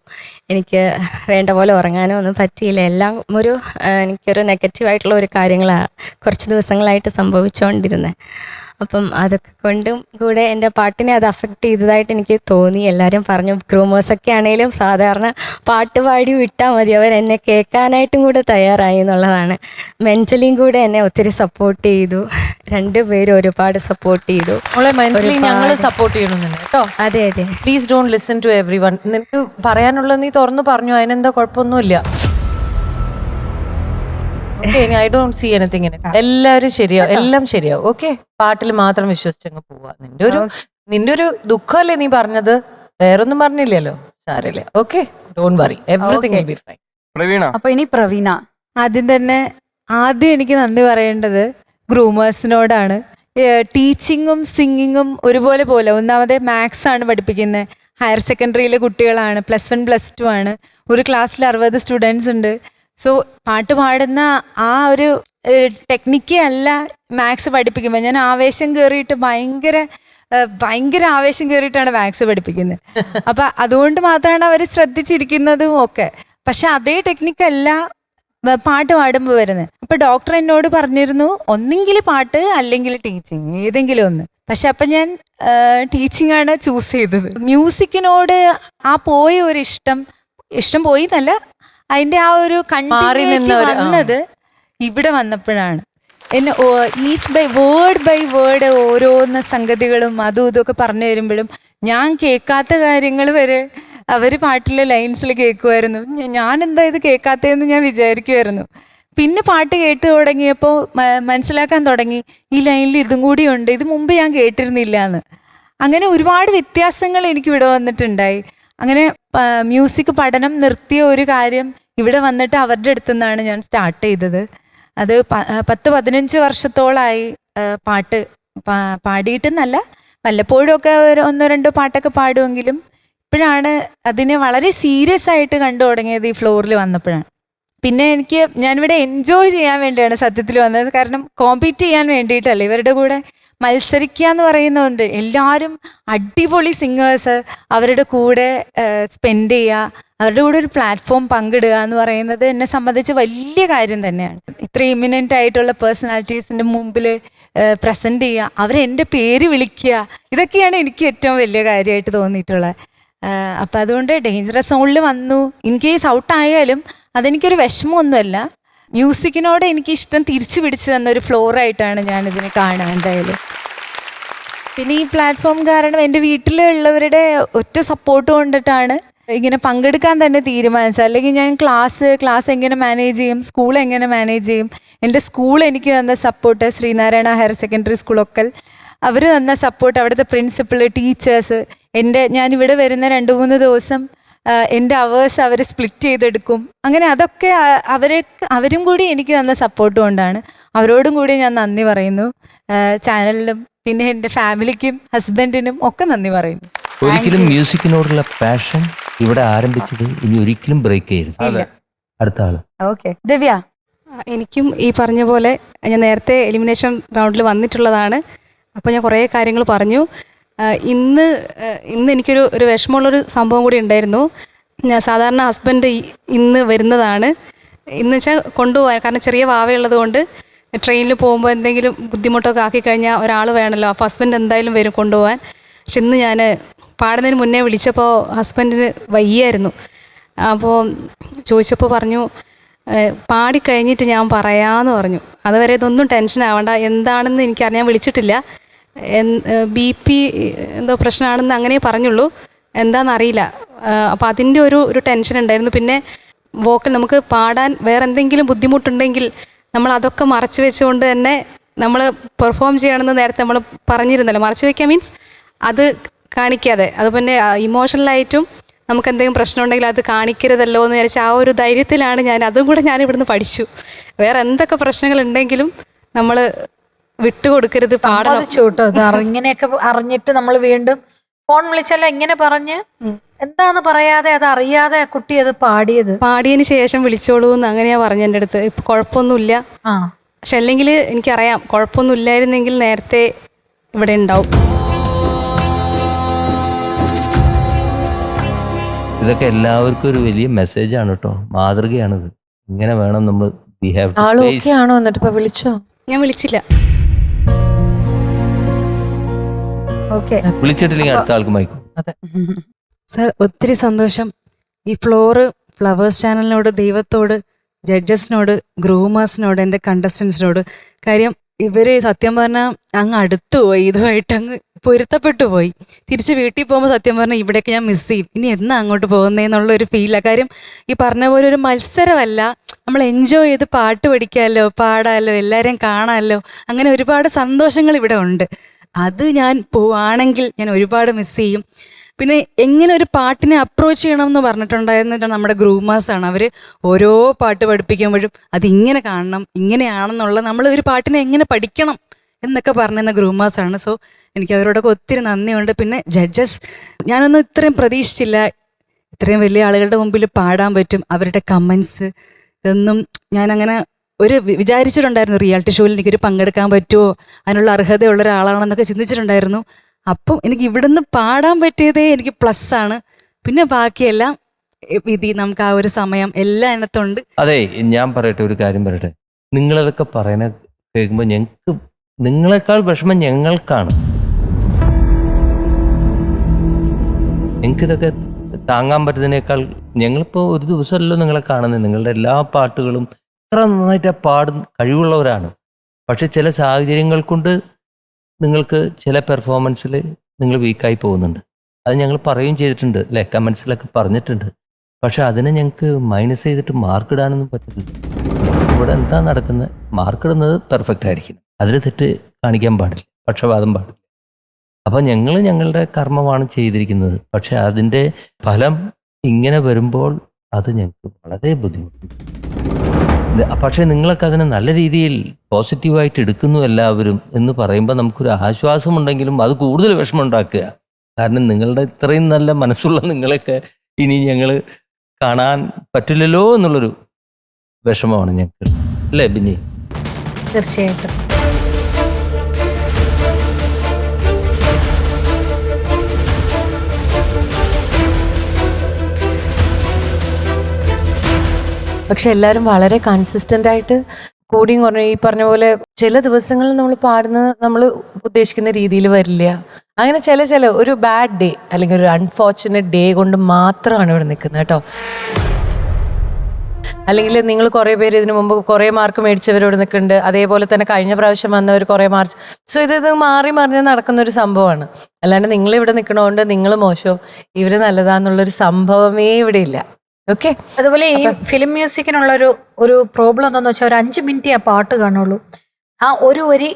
എനിക്ക് വേണ്ട പോലെ ഉറങ്ങാനോ ഒന്നും പറ്റിയില്ല. എല്ലാം എനിക്കൊരു നെഗറ്റീവായിട്ടുള്ള ഒരു കാര്യങ്ങളാണ് കുറച്ച് ദിവസങ്ങളായിട്ട് സംഭവിച്ചുകൊണ്ടിരുന്നത്. അപ്പം അതൊക്കെ കൊണ്ടും കൂടെ എൻ്റെ പാട്ടിനെ അത് അഫക്റ്റ് ചെയ്തതായിട്ട് എനിക്ക് തോന്നി. എല്ലാവരും പറഞ്ഞു, ഗ്രൂമേഴ്സൊക്കെ ആണെങ്കിലും സാധാരണ പാട്ട് പാടി വിട്ടാൽ മതി, അവരെന്നെ കേൾക്കാനായിട്ടും കൂടെ തയ്യാറായി എന്നുള്ളതാണ്. മെൻ്റലിയും കൂടെ എന്നെ ഒത്തിരി സപ്പോർട്ട് ചെയ്തു. 2 പേരും ഒരുപാട് സപ്പോർട്ട് ചെയ്തു. മെന്റലി ഞങ്ങൾ സപ്പോർട്ട് ചെയ്യണമെന്നുണ്ട് കേട്ടോ. അതെ അതെ, please don't listen to everyone. നിനക്ക് പറയാനുള്ളത് നീ തുറന്നു പറഞ്ഞു, അതിനെന്താ കുഴപ്പമൊന്നുമില്ല. I don't see anything in it. എല്ലാവരും ശരിയാവും, എല്ലാം ശരിയാവും. ഓക്കെ, പാട്ടിൽ മാത്രം വിശ്വസിച്ചങ്ങ് പോവാ. നിന്റെ ഒരു ദുഃഖമല്ലേ നീ പറഞ്ഞത്, വേറൊന്നും പറഞ്ഞില്ലല്ലോ. സാരമില്ല, okay, don't worry, everything will be fine. Praveena. അപ്പൊ ഇനി പ്രവീണ. ആദ്യം എനിക്ക് നന്ദി പറയേണ്ടത് ഗ്രൂമേഴ്സിനോടാണ്. ടീച്ചിങ്ങും സിംഗിങ്ങും ഒരുപോലെ പോലെ. ഒന്നാമത് മാത്സ് ആണ് പഠിപ്പിക്കുന്നത്. ഹയർ സെക്കൻഡറിയിലെ കുട്ടികളാണ്, +1 +2 ആണ്. ഒരു ക്ലാസ്സിൽ 60 സ്റ്റുഡൻസ് ഉണ്ട്. സോ പാട്ട് പാടുന്ന ആ ഒരു ടെക്നിക്ക് അല്ല മാത്സ് പഠിപ്പിക്കുമ്പോൾ. ഞാൻ ആവേശം കയറിയിട്ട് ഭയങ്കര ആവേശം കയറിയിട്ടാണ് മാത്സ് പഠിപ്പിക്കുന്നത്. അപ്പം അതുകൊണ്ട് മാത്രമാണ് അവർ ശ്രദ്ധിച്ചിരിക്കുന്നതും ഒക്കെ. പക്ഷെ അതേ ടെക്നിക്കല്ല പാട്ട് പാടുമ്പോൾ വരുന്നത്. അപ്പം ഡോക്ടർ എന്നോട് പറഞ്ഞിരുന്നു, ഒന്നെങ്കിൽ പാട്ട് അല്ലെങ്കിൽ ടീച്ചിങ്, ഏതെങ്കിലും ഒന്ന്. പക്ഷെ അപ്പം ഞാൻ ടീച്ചിങ് ആണ് ചൂസ് ചെയ്തത്. മ്യൂസിക്കിനോട് ആ പോയ ഒരു ഇഷ്ടം പോയി എന്നല്ല, അതിൻ്റെ ആ ഒരു കണ്ടിന്യൂറ്റി വന്നത് ഇവിടെ വന്നപ്പോഴാണ്. എന്നെ ബൈ വേർഡ് ഓരോന്ന് സംഗതികളും അതും ഇതൊക്കെ പറഞ്ഞു തരുമ്പോഴും ഞാൻ കേൾക്കാത്ത കാര്യങ്ങൾ വരെ അവർ പാട്ടിലെ ലൈൻസിൽ കേൾക്കുമായിരുന്നു. ഞാനെന്താ ഇത് കേൾക്കാത്തതെന്ന് ഞാൻ വിചാരിക്കുമായിരുന്നു. പിന്നെ പാട്ട് കേട്ട് തുടങ്ങിയപ്പോൾ മനസ്സിലാക്കാൻ തുടങ്ങി, ഈ ലൈനിൽ ഇതും കൂടി ഉണ്ട്, ഇത് മുമ്പ് ഞാൻ കേട്ടിരുന്നില്ല എന്ന്. അങ്ങനെ ഒരുപാട് വ്യത്യാസങ്ങൾ എനിക്ക് ഇവിടെ വന്നിട്ടുണ്ടായി. അങ്ങനെ മ്യൂസിക് പഠനം നിർത്തിയ ഒരു കാര്യം ഇവിടെ വന്നിട്ട് അവരുടെ അടുത്തു നിന്നാണ് ഞാൻ സ്റ്റാർട്ട് ചെയ്തത്. അത് 10-15 വർഷത്തോളമായി പാട്ട് പാടിയിട്ടെന്നല്ല, വല്ലപ്പോഴും ഒക്കെ 1-2 പാട്ടൊക്കെ പാടുമെങ്കിലും ഇപ്പോഴാണ് അതിനെ വളരെ സീരിയസ് ആയിട്ട് കണ്ടു തുടങ്ങിയത് ഈ ഫ്ലോറിൽ വന്നപ്പോഴാണ്. പിന്നെ ഞാനിവിടെ എൻജോയ് ചെയ്യാൻ വേണ്ടിയാണ് സത്യത്തിൽ വന്നത്. കാരണം കോമ്പീറ്റ് ചെയ്യാൻ വേണ്ടിയിട്ടല്ല, ഇവരുടെ കൂടെ മത്സരിക്കുക എന്ന് പറയുന്നതുകൊണ്ട് എല്ലാവരും അടിപൊളി സിംഗേഴ്സ്, അവരുടെ കൂടെ സ്പെൻഡ് ചെയ്യുക, അവരുടെ കൂടെ ഒരു പ്ലാറ്റ്ഫോം പങ്കിടുക എന്ന് പറയുന്നത് എന്നെ സംബന്ധിച്ച് വലിയ കാര്യം തന്നെയാണ്. ഇത്രയും ഇമിനൻ്റ് ആയിട്ടുള്ള പേഴ്സണാലിറ്റീസിൻ്റെ മുമ്പിൽ പ്രസൻറ്റ് ചെയ്യുക, അവരെൻ്റെ പേര് വിളിക്കുക, ഇതൊക്കെയാണ് എനിക്ക് ഏറ്റവും വലിയ കാര്യമായിട്ട് തോന്നിയിട്ടുള്ളത്. അപ്പം അതുകൊണ്ട് ഡേഞ്ചറസ് സോണിൽ വന്നു. ഇൻ കേസ് ഔട്ടായാലും അതെനിക്കൊരു വിഷമമൊന്നുമല്ല. മ്യൂസിക്കിനോട് എനിക്കിഷ്ടം തിരിച്ചു പിടിച്ചു തന്നൊരു ഫ്ലോറായിട്ടാണ് ഞാനിതിനെ കാണുക എന്തായാലും. പിന്നെ ഈ പ്ലാറ്റ്ഫോം കാരണം എൻ്റെ വീട്ടിലുള്ളവരുടെ ഒറ്റ സപ്പോർട്ട് കൊണ്ടിട്ടാണ് ഇങ്ങനെ പങ്കെടുക്കാൻ തന്നെ തീരുമാനിച്ചത്. അല്ലെങ്കിൽ ഞാൻ ക്ലാസ് എങ്ങനെ മാനേജ് ചെയ്യും, സ്കൂൾ എങ്ങനെ മാനേജ് ചെയ്യും. എൻ്റെ സ്കൂൾ എനിക്ക് തന്ന സപ്പോർട്ട് ശ്രീനാരായണ ഹയർ സെക്കൻഡറി സ്കൂളൊക്കെ, അവർ തന്ന സപ്പോർട്ട്, അവിടുത്തെ പ്രിൻസിപ്പൾ, ടീച്ചേഴ്സ്, ഞാനിവിടെ വരുന്ന 2-3 ദിവസം എൻ്റെ അവേഴ്സ് അവർ സ്പ്ലിറ്റ് ചെയ്തെടുക്കും. അങ്ങനെ അതൊക്കെ അവരും കൂടി എനിക്ക് തന്ന സപ്പോർട്ട് കൊണ്ടാണ്. അവരോടും കൂടി ഞാൻ നന്ദി പറയുന്നു. ചാനലിലും പിന്നെ എൻ്റെ ഫാമിലിക്കും ഹസ്ബൻഡിനും ഒക്കെ നന്ദി പറയുന്നു. ഒരിക്കലും മ്യൂസിക്കിനോടുള്ള പാഷൻ ഇവിടെ ആരംഭിച്ചത് ഇനി ഒരിക്കലും ബ്രേക്ക് ചെയ്യരുത്. അടുത്ത ആള്. ഓക്കെ, ദിവ്യ. എനിക്കും ഈ പറഞ്ഞ പോലെ ഞാൻ നേരത്തെ എലിമിനേഷൻ റൗണ്ടിൽ വന്നിട്ടുള്ളതാണ്. അപ്പോൾ ഞാൻ കുറേ കാര്യങ്ങൾ പറഞ്ഞു. ഇന്ന് എനിക്കൊരു വിഷമമുള്ളൊരു സംഭവം കൂടി ഉണ്ടായിരുന്നു. ഞാൻ സാധാരണ ഹസ്ബൻഡ് ഇന്ന് വരുന്നതാണ്. ഇന്ന് വെച്ചാൽ കൊണ്ടുപോകാൻ, കാരണം ചെറിയ വാവയുള്ളത് കൊണ്ട് ട്രെയിനിൽ പോകുമ്പോൾ എന്തെങ്കിലും ബുദ്ധിമുട്ടൊക്കെ ആക്കി കഴിഞ്ഞാൽ ഒരാൾ വേണമല്ലോ. അപ്പോൾ ഹസ്ബൻഡ് എന്തായാലും വരും കൊണ്ടുപോകാൻ. പക്ഷെ ഇന്ന് ഞാൻ പാടുന്നതിന് മുന്നേ വിളിച്ചപ്പോൾ ഹസ്ബൻഡിന് വയ്യായിരുന്നു. അപ്പോൾ ചോദിച്ചപ്പോൾ പറഞ്ഞു പാടിക്കഴിഞ്ഞിട്ട് ഞാൻ പറയാമെന്ന് പറഞ്ഞു. അതുവരെ ഇതൊന്നും ടെൻഷൻ ആവണ്ട, എന്താണെന്ന് എനിക്കറിയാൻ വിളിച്ചിട്ടില്ല. BP എന്തോ പ്രശ്നമാണെന്ന് അങ്ങനെ പറഞ്ഞുള്ളൂ, എന്താണെന്നറിയില്ല. അപ്പോൾ അതിൻ്റെ ഒരു ടെൻഷൻ ഉണ്ടായിരുന്നു. പിന്നെ വോക്കൽ നമുക്ക് പാടാൻ വേറെ എന്തെങ്കിലും ബുദ്ധിമുട്ടുണ്ടെങ്കിൽ നമ്മൾ അതൊക്കെ മറച്ചു വെച്ചുകൊണ്ട് തന്നെ നമ്മൾ പെർഫോം ചെയ്യണമെന്ന് നേരത്തെ നമ്മൾ പറഞ്ഞിരുന്നല്ലോ. മറച്ചു വയ്ക്കുക മീൻസ് അത് കാണിക്കാതെ, അത് പിന്നെ ഇമോഷണലായിട്ടും നമുക്ക് എന്തെങ്കിലും പ്രശ്നം ഉണ്ടെങ്കിൽ അത് കാണിക്കരുതല്ലോ എന്ന് വിചാരിച്ച ആ ഒരു ധൈര്യത്തിലാണ് അതും കൂടെ ഞാൻ ഇവിടുന്ന് പഠിച്ചു. വേറെ എന്തൊക്കെ പ്രശ്നങ്ങൾ ഉണ്ടെങ്കിലും നമ്മൾ വിട്ടുകൊടുക്കരുത്, പാടണം. ഇങ്ങനെയൊക്കെ അറിഞ്ഞിട്ട് നമ്മൾ വീണ്ടും ഫോൺ വിളിച്ചല്ല ഇങ്ങനെ പറഞ്ഞ് എന്താന്ന് പറയാതെ അത് അറിയാതെ കുട്ടി അത് പാടിയതിന് ശേഷം വിളിച്ചോളൂ എന്ന് അങ്ങനെയാ പറഞ്ഞു എൻ്റെ അടുത്ത്. ഇപ്പൊ കുഴപ്പമൊന്നുമില്ല. പക്ഷെ അല്ലെങ്കിൽ എനിക്കറിയാം കുഴപ്പമൊന്നും ഇല്ലായിരുന്നെങ്കിൽ നേരത്തെ ഇവിടെ ഉണ്ടാവും. ഇതൊക്കെ എല്ലാവർക്കും ഒരു വലിയ മെസ്സേജാണ് കേട്ടോ, മാതൃകയാണിത്. ഇങ്ങനെ വേണം നമ്മൾ ബിഹേവ്. ആളോക്കെയാണോ എന്നിട്ട് ഇപ്പൊ വിളിച്ചോ? ഞാൻ വിളിച്ചില്ല. വിളിച്ചിട്ടില്ലെങ്കിൽ അടുത്ത ആൾക്ക് മയക്കും. അതെ സർ, ഒത്തിരി സന്തോഷം. ഈ ഫ്ലവേഴ്സ് ചാനലിനോട്, ദൈവത്തോട്, ജഡ്ജസിനോട്, ഗ്രൂമേഴ്സിനോട്, എൻ്റെ കണ്ടസ്റ്റൻസിനോട്. കാര്യം ഇവര് സത്യം പറഞ്ഞാൽ അങ്ങ് അടുത്തു പോയി, ഇതുമായിട്ട് അങ്ങ് പൊരുത്തപ്പെട്ടു പോയി. തിരിച്ച് വീട്ടിൽ പോകുമ്പോൾ സത്യം പറഞ്ഞാൽ ഇവിടെയൊക്കെ ഞാൻ മിസ് ചെയ്യും. ഇനി എന്നാ അങ്ങോട്ട് പോകുന്നതെന്നുള്ളൊരു ഫീലാണ്. കാര്യം ഈ പറഞ്ഞ പോലെ ഒരു മത്സരമല്ല, നമ്മൾ എൻജോയ് ചെയ്ത് പാട്ട് പഠിക്കാമല്ലോ, പാടാമല്ലോ, എല്ലാവരെയും കാണാമല്ലോ, അങ്ങനെ ഒരുപാട് സന്തോഷങ്ങൾ ഇവിടെ ഉണ്ട്. അത് ഞാൻ പോവാണെങ്കിൽ ഞാൻ ഒരുപാട് മിസ് ചെയ്യും. പിന്നെ എങ്ങനെ ഒരു പാട്ടിനെ അപ്രോച്ച് ചെയ്യണമെന്ന് പറഞ്ഞിട്ടുണ്ടായിരുന്നത് നമ്മുടെ ഗ്രൂമേഴ്സാണ്. അവർ ഓരോ പാട്ട് പഠിപ്പിക്കുമ്പോഴും അതിങ്ങനെ കാണണം, ഇങ്ങനെയാണെന്നുള്ള, നമ്മൾ ഒരു പാട്ടിനെ എങ്ങനെ പഠിക്കണം എന്നൊക്കെ പറഞ്ഞിരുന്ന ഗ്രൂമേഴ്സാണ്. സോ എനിക്ക് അവരോടൊക്കെ ഒത്തിരി നന്ദിയുണ്ട്. പിന്നെ ജഡ്ജസ്, ഞാനൊന്നും ഇത്രയും പ്രതീക്ഷിച്ചില്ല ഇത്രയും വലിയ ആളുകളുടെ മുമ്പിൽ പാടാൻ പറ്റും. അവരുടെ കമൻസ് ഇതൊന്നും ഞാനങ്ങനെ വിചാരിച്ചിട്ടുണ്ടായിരുന്നു. റിയാലിറ്റി ഷോയിൽ എനിക്കൊരു പങ്കെടുക്കാൻ പറ്റുമോ, അതിനുള്ള അർഹതയുള്ള ഒരാളാണെന്നൊക്കെ ചിന്തിച്ചിട്ടുണ്ടായിരുന്നു. അപ്പം എനിക്ക് ഇവിടുന്ന് പാടാൻ പറ്റിയതേ എനിക്ക് പ്ലസ് ആണ്. പിന്നെ ബാക്കിയെല്ലാം വിധി, നമുക്ക് ആ ഒരു സമയം എല്ലാം അതിനകത്തുണ്ട്. അതെ, ഞാൻ പറയട്ടെ, ഒരു കാര്യം പറയട്ടെ. നിങ്ങളതൊക്കെ പറയണ കേൾക്കുമ്പോൾ ഞങ്ങൾക്ക് നിങ്ങളെക്കാൾ വിഷമം ഞങ്ങൾക്കാണ്. ഞങ്ങൾക്കിതൊക്കെ താങ്ങാൻ പറ്റുന്നതിനേക്കാൾ, ഞങ്ങളിപ്പോൾ ഒരു ദിവസമല്ലോ നിങ്ങളെ കാണുന്നത്. നിങ്ങളുടെ എല്ലാ പാട്ടുകളും എത്ര നന്നായിട്ട് കഴിവുള്ളവരാണ്. പക്ഷെ ചില സാഹചര്യങ്ങൾ കൊണ്ട് നിങ്ങൾക്ക് ചില പെർഫോമൻസിൽ നിങ്ങൾ വീക്കായി പോകുന്നുണ്ട്. അത് ഞങ്ങൾ പറയുകയും ചെയ്തിട്ടുണ്ട് അല്ലേ, കമൻസിലൊക്കെ പറഞ്ഞിട്ടുണ്ട്. പക്ഷെ അതിനെ ഞങ്ങൾക്ക് മൈനസ് ചെയ്തിട്ട് മാർക്ക് ഇടാനൊന്നും പറ്റില്ല. ഇവിടെ എന്താ നടക്കുന്നത്, മാർക്ക് ഇടുന്നത് പെർഫെക്റ്റ് ആയിരിക്കണം, അതിൽ തെറ്റ് കാണിക്കാൻ പാടില്ല, പക്ഷപാതം പാടില്ല. അപ്പോൾ ഞങ്ങൾ ഞങ്ങളുടെ കർമ്മമാണ് ചെയ്തിരിക്കുന്നത്. പക്ഷെ അതിൻ്റെ ഫലം ഇങ്ങനെ വരുമ്പോൾ അത് ഞങ്ങൾക്ക് വളരെ ബുദ്ധിമുട്ടുണ്ട്. പക്ഷേ നിങ്ങളൊക്കെ അതിനെ നല്ല രീതിയിൽ പോസിറ്റീവായിട്ട് എടുക്കുന്നു എല്ലാവരും എന്ന് പറയുമ്പോൾ നമുക്കൊരു ആശ്വാസമുണ്ടെങ്കിലും അത് കൂടുതൽ വിഷമമുണ്ടാക്കുക. കാരണം നിങ്ങളുടെ ഇത്രയും നല്ല മനസ്സുള്ള നിങ്ങളൊക്കെ ഇനി ഞങ്ങൾ കാണാൻ പറ്റില്ലല്ലോ എന്നുള്ളൊരു വിഷമമാണ് ഞങ്ങൾക്ക്, അല്ലേ ബിന്നി? തീർച്ചയായിട്ടും. പക്ഷെ എല്ലാവരും വളരെ കൺസിസ്റ്റന്റ് ആയിട്ട് കൂടിയും കുറഞ്ഞ, ഈ പറഞ്ഞ പോലെ ചില ദിവസങ്ങളിൽ നമ്മൾ പാടുന്നത് നമ്മൾ ഉദ്ദേശിക്കുന്ന രീതിയിൽ വരില്ല. അങ്ങനെ ചില ഒരു ബാഡ് ഡേ അല്ലെങ്കിൽ ഒരു അൺഫോർച്ചുനേറ്റ് ഡേ കൊണ്ട് മാത്രമാണ് ഇവിടെ നിൽക്കുന്നത് കേട്ടോ. അല്ലെങ്കിൽ നിങ്ങൾ കുറേ പേര് ഇതിനു മുമ്പ് കുറേ മാർക്ക് മേടിച്ചവരോട് നിൽക്കുന്നുണ്ട്, അതേപോലെ തന്നെ കഴിഞ്ഞ പ്രാവശ്യം വന്നവർ കുറേ മാർക്ക്. സോ ഇത് മാറി മറിഞ്ഞ് നടക്കുന്ന ഒരു സംഭവമാണ്. അല്ലാണ്ട് നിങ്ങൾ ഇവിടെ നിൽക്കണോണ്ട് നിങ്ങൾ മോശം ഇവർ നല്ലതാന്നുള്ളൊരു സംഭവമേ ഇവിടെ ഇല്ല. ഓക്കെ. അതുപോലെ ഈ ഫിലിം മ്യൂസിക്കിനുള്ള ഒരു പ്രോബ്ലം എന്താണെന്ന് വെച്ചാൽ ഒരു 5 മിനിറ്റ് ആ പാട്ട് കാണുള്ളൂ. ആ ഒരു വരി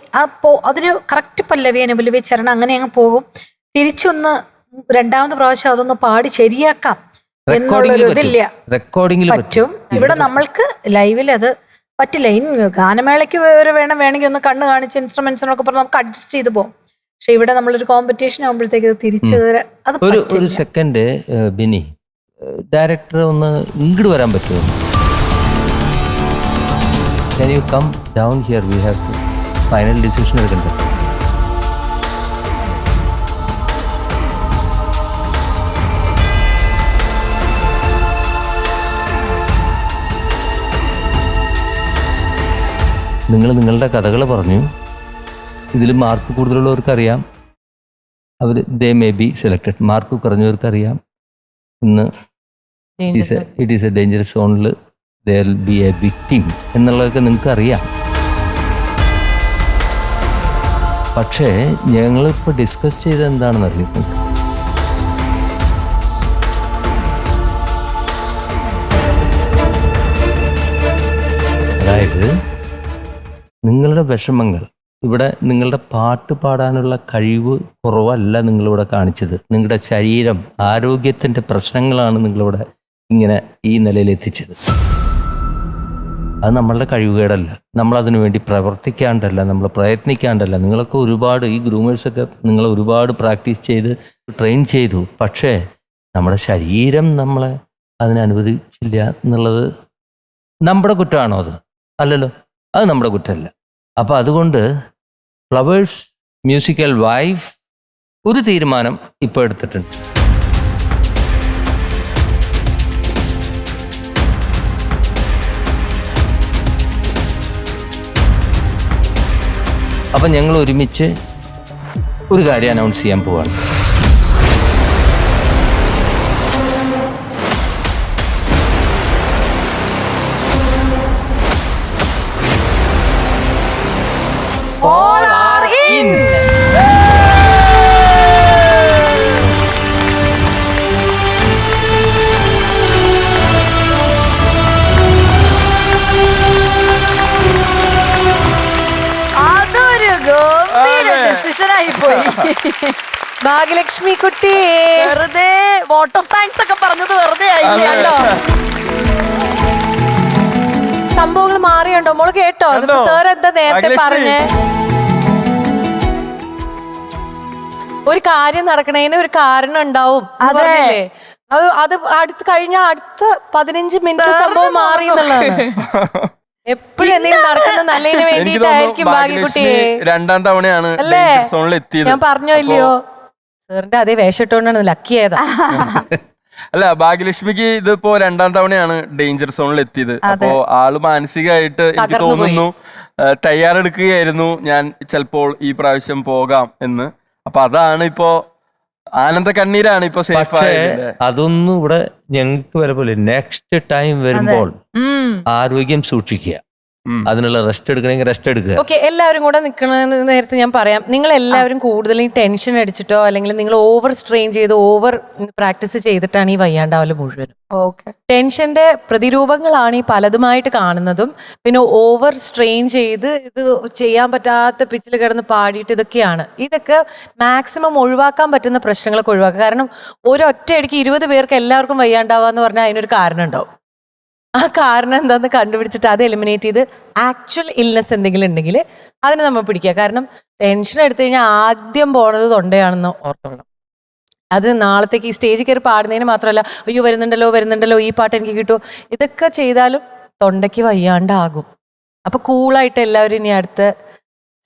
അതൊരു കറക്റ്റ് പല്ലവി അനുപല്ലവി ചരണം അങ്ങനെ അങ്ങ് പോകും. തിരിച്ചൊന്ന് രണ്ടാമത് പ്രാവശ്യം അതൊന്ന് പാടി ശരിയാക്കാം എന്നുള്ളൊരു ഇതില്ല. റെക്കോർഡിംഗിൽ പറ്റും. ഇവിടെ നമ്മൾക്ക് ലൈവിൽ അത് പറ്റില്ല. ഇനി ഗാനമേളയ്ക്ക് വേണമെങ്കിൽ ഒന്ന് കണ്ണ് കാണിച്ച് ഇൻസ്ട്രുമെന്റ്സിനൊക്കെ പറഞ്ഞ് നമുക്ക് അഡ്ജസ്റ്റ് ചെയ്ത് പോകും. പക്ഷെ ഇവിടെ നമ്മളൊരു കോമ്പറ്റീഷൻ ആകുമ്പോഴത്തേക്ക് ഇത് തിരിച്ചു അത് ഒരു സെക്കൻഡ് ബിനി, ഡയറക്ടർ ഒന്ന് ഇങ്ങോട്ട് വരാൻ പറ്റുമോ? Can you come down here? We have to final decision എടുക്കണ്ടേ? നിങ്ങൾ നിങ്ങളുടെ കഥകൾ പറഞ്ഞു. ഇതിൽ മാർക്ക് കൂടുതലുള്ളവർക്കറിയാം, അവർ they may be selected. Mark കുറഞ്ഞവർക്കറിയാം ഇന്ന് ഇറ്റ് ഈസ് എ ഡേഞ്ചറസ് സോണിൽ there will be a victim എന്നുള്ളതൊക്കെ നിങ്ങൾക്ക് അറിയാം. പക്ഷേ ഞങ്ങളിപ്പോൾ ഡിസ്കസ് ചെയ്തത് എന്താണെന്ന് അറിയാം. അതായത് നിങ്ങളുടെ വിഷമങ്ങൾ, ഇവിടെ നിങ്ങളുടെ പാട്ട് പാടാനുള്ള കഴിവ് കുറവല്ല നിങ്ങളിവിടെ കാണിച്ചത്. നിങ്ങളുടെ ശരീരം, ആരോഗ്യത്തിൻ്റെ പ്രശ്നങ്ങളാണ് നിങ്ങളിവിടെ ഇങ്ങനെ ഈ നിലയിൽ എത്തിച്ചത്. അത് നമ്മളുടെ കഴിവുകേടല്ല, നമ്മളതിനു വേണ്ടി പ്രവർത്തിക്കാണ്ടല്ല, നമ്മൾ പ്രയത്നിക്കാണ്ടല്ല. നിങ്ങളൊക്കെ ഒരുപാട്, ഈ ഗ്രൂമേഴ്സൊക്കെ നിങ്ങൾ ഒരുപാട് പ്രാക്ടീസ് ചെയ്ത് ട്രെയിൻ ചെയ്തു. പക്ഷേ നമ്മുടെ ശരീരം നമ്മളെ അതിനനുവദിച്ചില്ല എന്നുള്ളത് നമ്മുടെ കുറ്റമാണോ? അത് അല്ലല്ലോ, അത് നമ്മുടെ കുറ്റമല്ല. അപ്പോൾ അതുകൊണ്ട് ഫ്ലവേഴ്സ് മ്യൂസിക്കൽ വൈഫ് ഒരു തീരുമാനം ഇപ്പോൾ എടുത്തിട്ടുണ്ട്. അപ്പം ഞങ്ങൾ ഒരുമിച്ച് ഒരു കാര്യം അനൗൺസ് ചെയ്യാൻ പോവാണ്. All are in. ഭാഗ്യലക്ഷ്മി കുട്ടി വെറുതെ വോട്ട് ഓഫ് താങ്ക്സ് ഒക്കെ പറഞ്ഞത് വെറുതെ ആയില്ലോ. സംഭവങ്ങൾ മാറിയുണ്ടോ മോള്? കേട്ടോ സാർ എന്താ നേരത്തെ പറഞ്ഞേ? ഒരു കാര്യം നടക്കണേന് ഒരു കാരണം ഉണ്ടാവും പറഞ്ഞില്ലേ? അത് അടുത്ത് കഴിഞ്ഞ അടുത്ത 15 മിനിറ്റ് സംഭവം മാറി എന്നുള്ളതാണ്. എപ്പോഴും എന്തെങ്കിലും നടക്കുന്ന നല്ലതിന് വേണ്ടിയിട്ടായിരിക്കും ഭാഗ്യക്കുട്ടിയെ. രണ്ടാം തവണയാണ് സോണിൽ എത്തിയത്. ഞാൻ പറഞ്ഞോ ഇല്ലയോ? സാറിന്റെ അതേ വേഷം ഇട്ടുകൊണ്ടാണ് ലക്കി ആയതാ. അല്ല, ഭാഗ്യലക്ഷ്മിക്ക് ഇതിപ്പോ രണ്ടാം തവണയാണ് ഡേഞ്ചർ സോണിൽ എത്തിയത്. അപ്പോ ആള് മാനസികമായിട്ട് എനിക്ക് തോന്നുന്നു തയ്യാറെടുക്കുകയായിരുന്നു, ഞാൻ ചിലപ്പോൾ ഈ പ്രാവശ്യം പോകാം എന്ന്. അപ്പൊ അതാണ് ഇപ്പോ ആനന്ദ കണ്ണീരാണ് ഇപ്പൊ സേഫ് ആയത്. അതൊന്നും ഇവിടെ ഞങ്ങൾക്ക് വരെ പോലെ നെക്സ്റ്റ് ടൈം വരുമ്പോൾ ആരോഗ്യം സൂക്ഷിക്കുക, അതിനുള്ള റെസ്റ്റ് എടുക്കണമെങ്കിൽ റെസ്റ്റ് എടുക്കുക. ഓക്കെ, എല്ലാവരും കൂടെ നിൽക്കണ നേരത്തെ ഞാൻ പറയാം, നിങ്ങൾ എല്ലാവരും കൂടുതലും ടെൻഷൻ അടിച്ചിട്ടോ അല്ലെങ്കിൽ നിങ്ങൾ ഓവർ സ്ട്രെയിൻ ചെയ്ത് ഓവർ പ്രാക്ടീസ് ചെയ്തിട്ടാണ് ഈ വയ്യാണ്ടാവല് മുഴുവനും. ടെൻഷന്റെ പ്രതിരൂപങ്ങളാണ് ഈ പലതുമായിട്ട് കാണുന്നതും. പിന്നെ ഓവർ സ്ട്രെയിൻ ചെയ്ത് ഇത് ചെയ്യാൻ പറ്റാത്ത പിച്ചിൽ കിടന്ന് പാടിയിട്ട് ഇതൊക്കെയാണ്. ഇതൊക്കെ മാക്സിമം ഒഴിവാക്കാൻ പറ്റുന്ന പ്രശ്നങ്ങളൊക്കെ ഒഴിവാക്കുക. കാരണം ഒരൊറ്റയടിക്ക് 20 പേർക്ക് എല്ലാവർക്കും വയ്യാണ്ടാവാന്ന് പറഞ്ഞാൽ അതിനൊരു കാരണം ഉണ്ടാവും. ആ കാരണം എന്താന്ന് കണ്ടുപിടിച്ചിട്ട് അത് എലിമിനേറ്റ് ചെയ്ത് ആക്ച്വൽ ഇൽനെസ് എന്തെങ്കിലും ഉണ്ടെങ്കിൽ അതിനെ നമ്മൾ പിടിക്കുക. കാരണം ടെൻഷൻ എടുത്തു കഴിഞ്ഞാൽ ആദ്യം പോണത് തൊണ്ടയാണെന്ന് ഓർത്തോളണം. അത് നാളത്തേക്ക് ഈ സ്റ്റേജിൽ കയറി പാടുന്നതിന് മാത്രമല്ല, അയ്യോ വരുന്നുണ്ടല്ലോ ഈ പാട്ട് എനിക്ക് കിട്ടുമോ, ഇതൊക്കെ ചെയ്താലും തൊണ്ടയ്ക്ക് വയ്യാണ്ടാകും. അപ്പൊ കൂളായിട്ട് എല്ലാവരും ഇനി അടുത്ത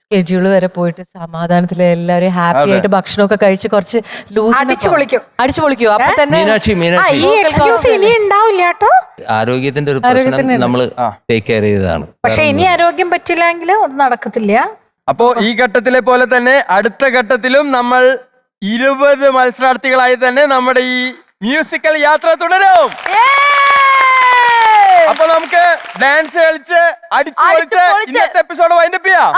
സ്കെഡ്യൂൾ വരെ പോയിട്ട് സമാധാനത്തിൽ എല്ലാവരും ഹാപ്പി ആയിട്ട് ഭക്ഷണമൊക്കെ കഴിച്ച് കുറച്ച് ലൂസ് അടിച്ചു പൊളിക്കോ. അപ്പൊ തന്നെ ആരോഗ്യത്തിന്റെ ഒരു പ്രശ്നം നമ്മൾ ടേക്ക് കെയർ ചെയ്തതാണ്. പക്ഷെ ഇനി ആരോഗ്യം പറ്റില്ലെങ്കിൽ അത് നടക്കത്തില്ല. അപ്പോ ഈ ഘട്ടത്തിലെ പോലെ തന്നെ അടുത്ത ഘട്ടത്തിലും നമ്മൾ 20 മത്സരാർത്ഥികളായി തന്നെ നമ്മുടെ ഈ മ്യൂസിക്കൽ യാത്ര തുടരും. അപ്പൊ നമുക്ക് ഡാൻസ് കളിച്ച് അടിച്ചു പൊളിച്ച് ഇന്നത്തെ എപ്പിസോഡ് വൈൻഡപ്പ് ചെയ്യാം.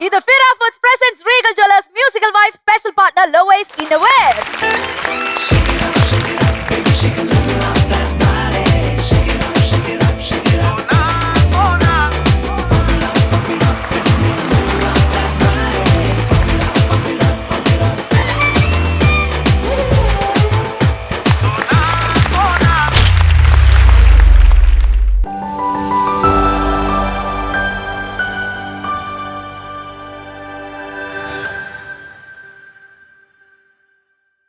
ഇത് Fira foods presents Regal Jewellers musical wife special partner Lowes innovate.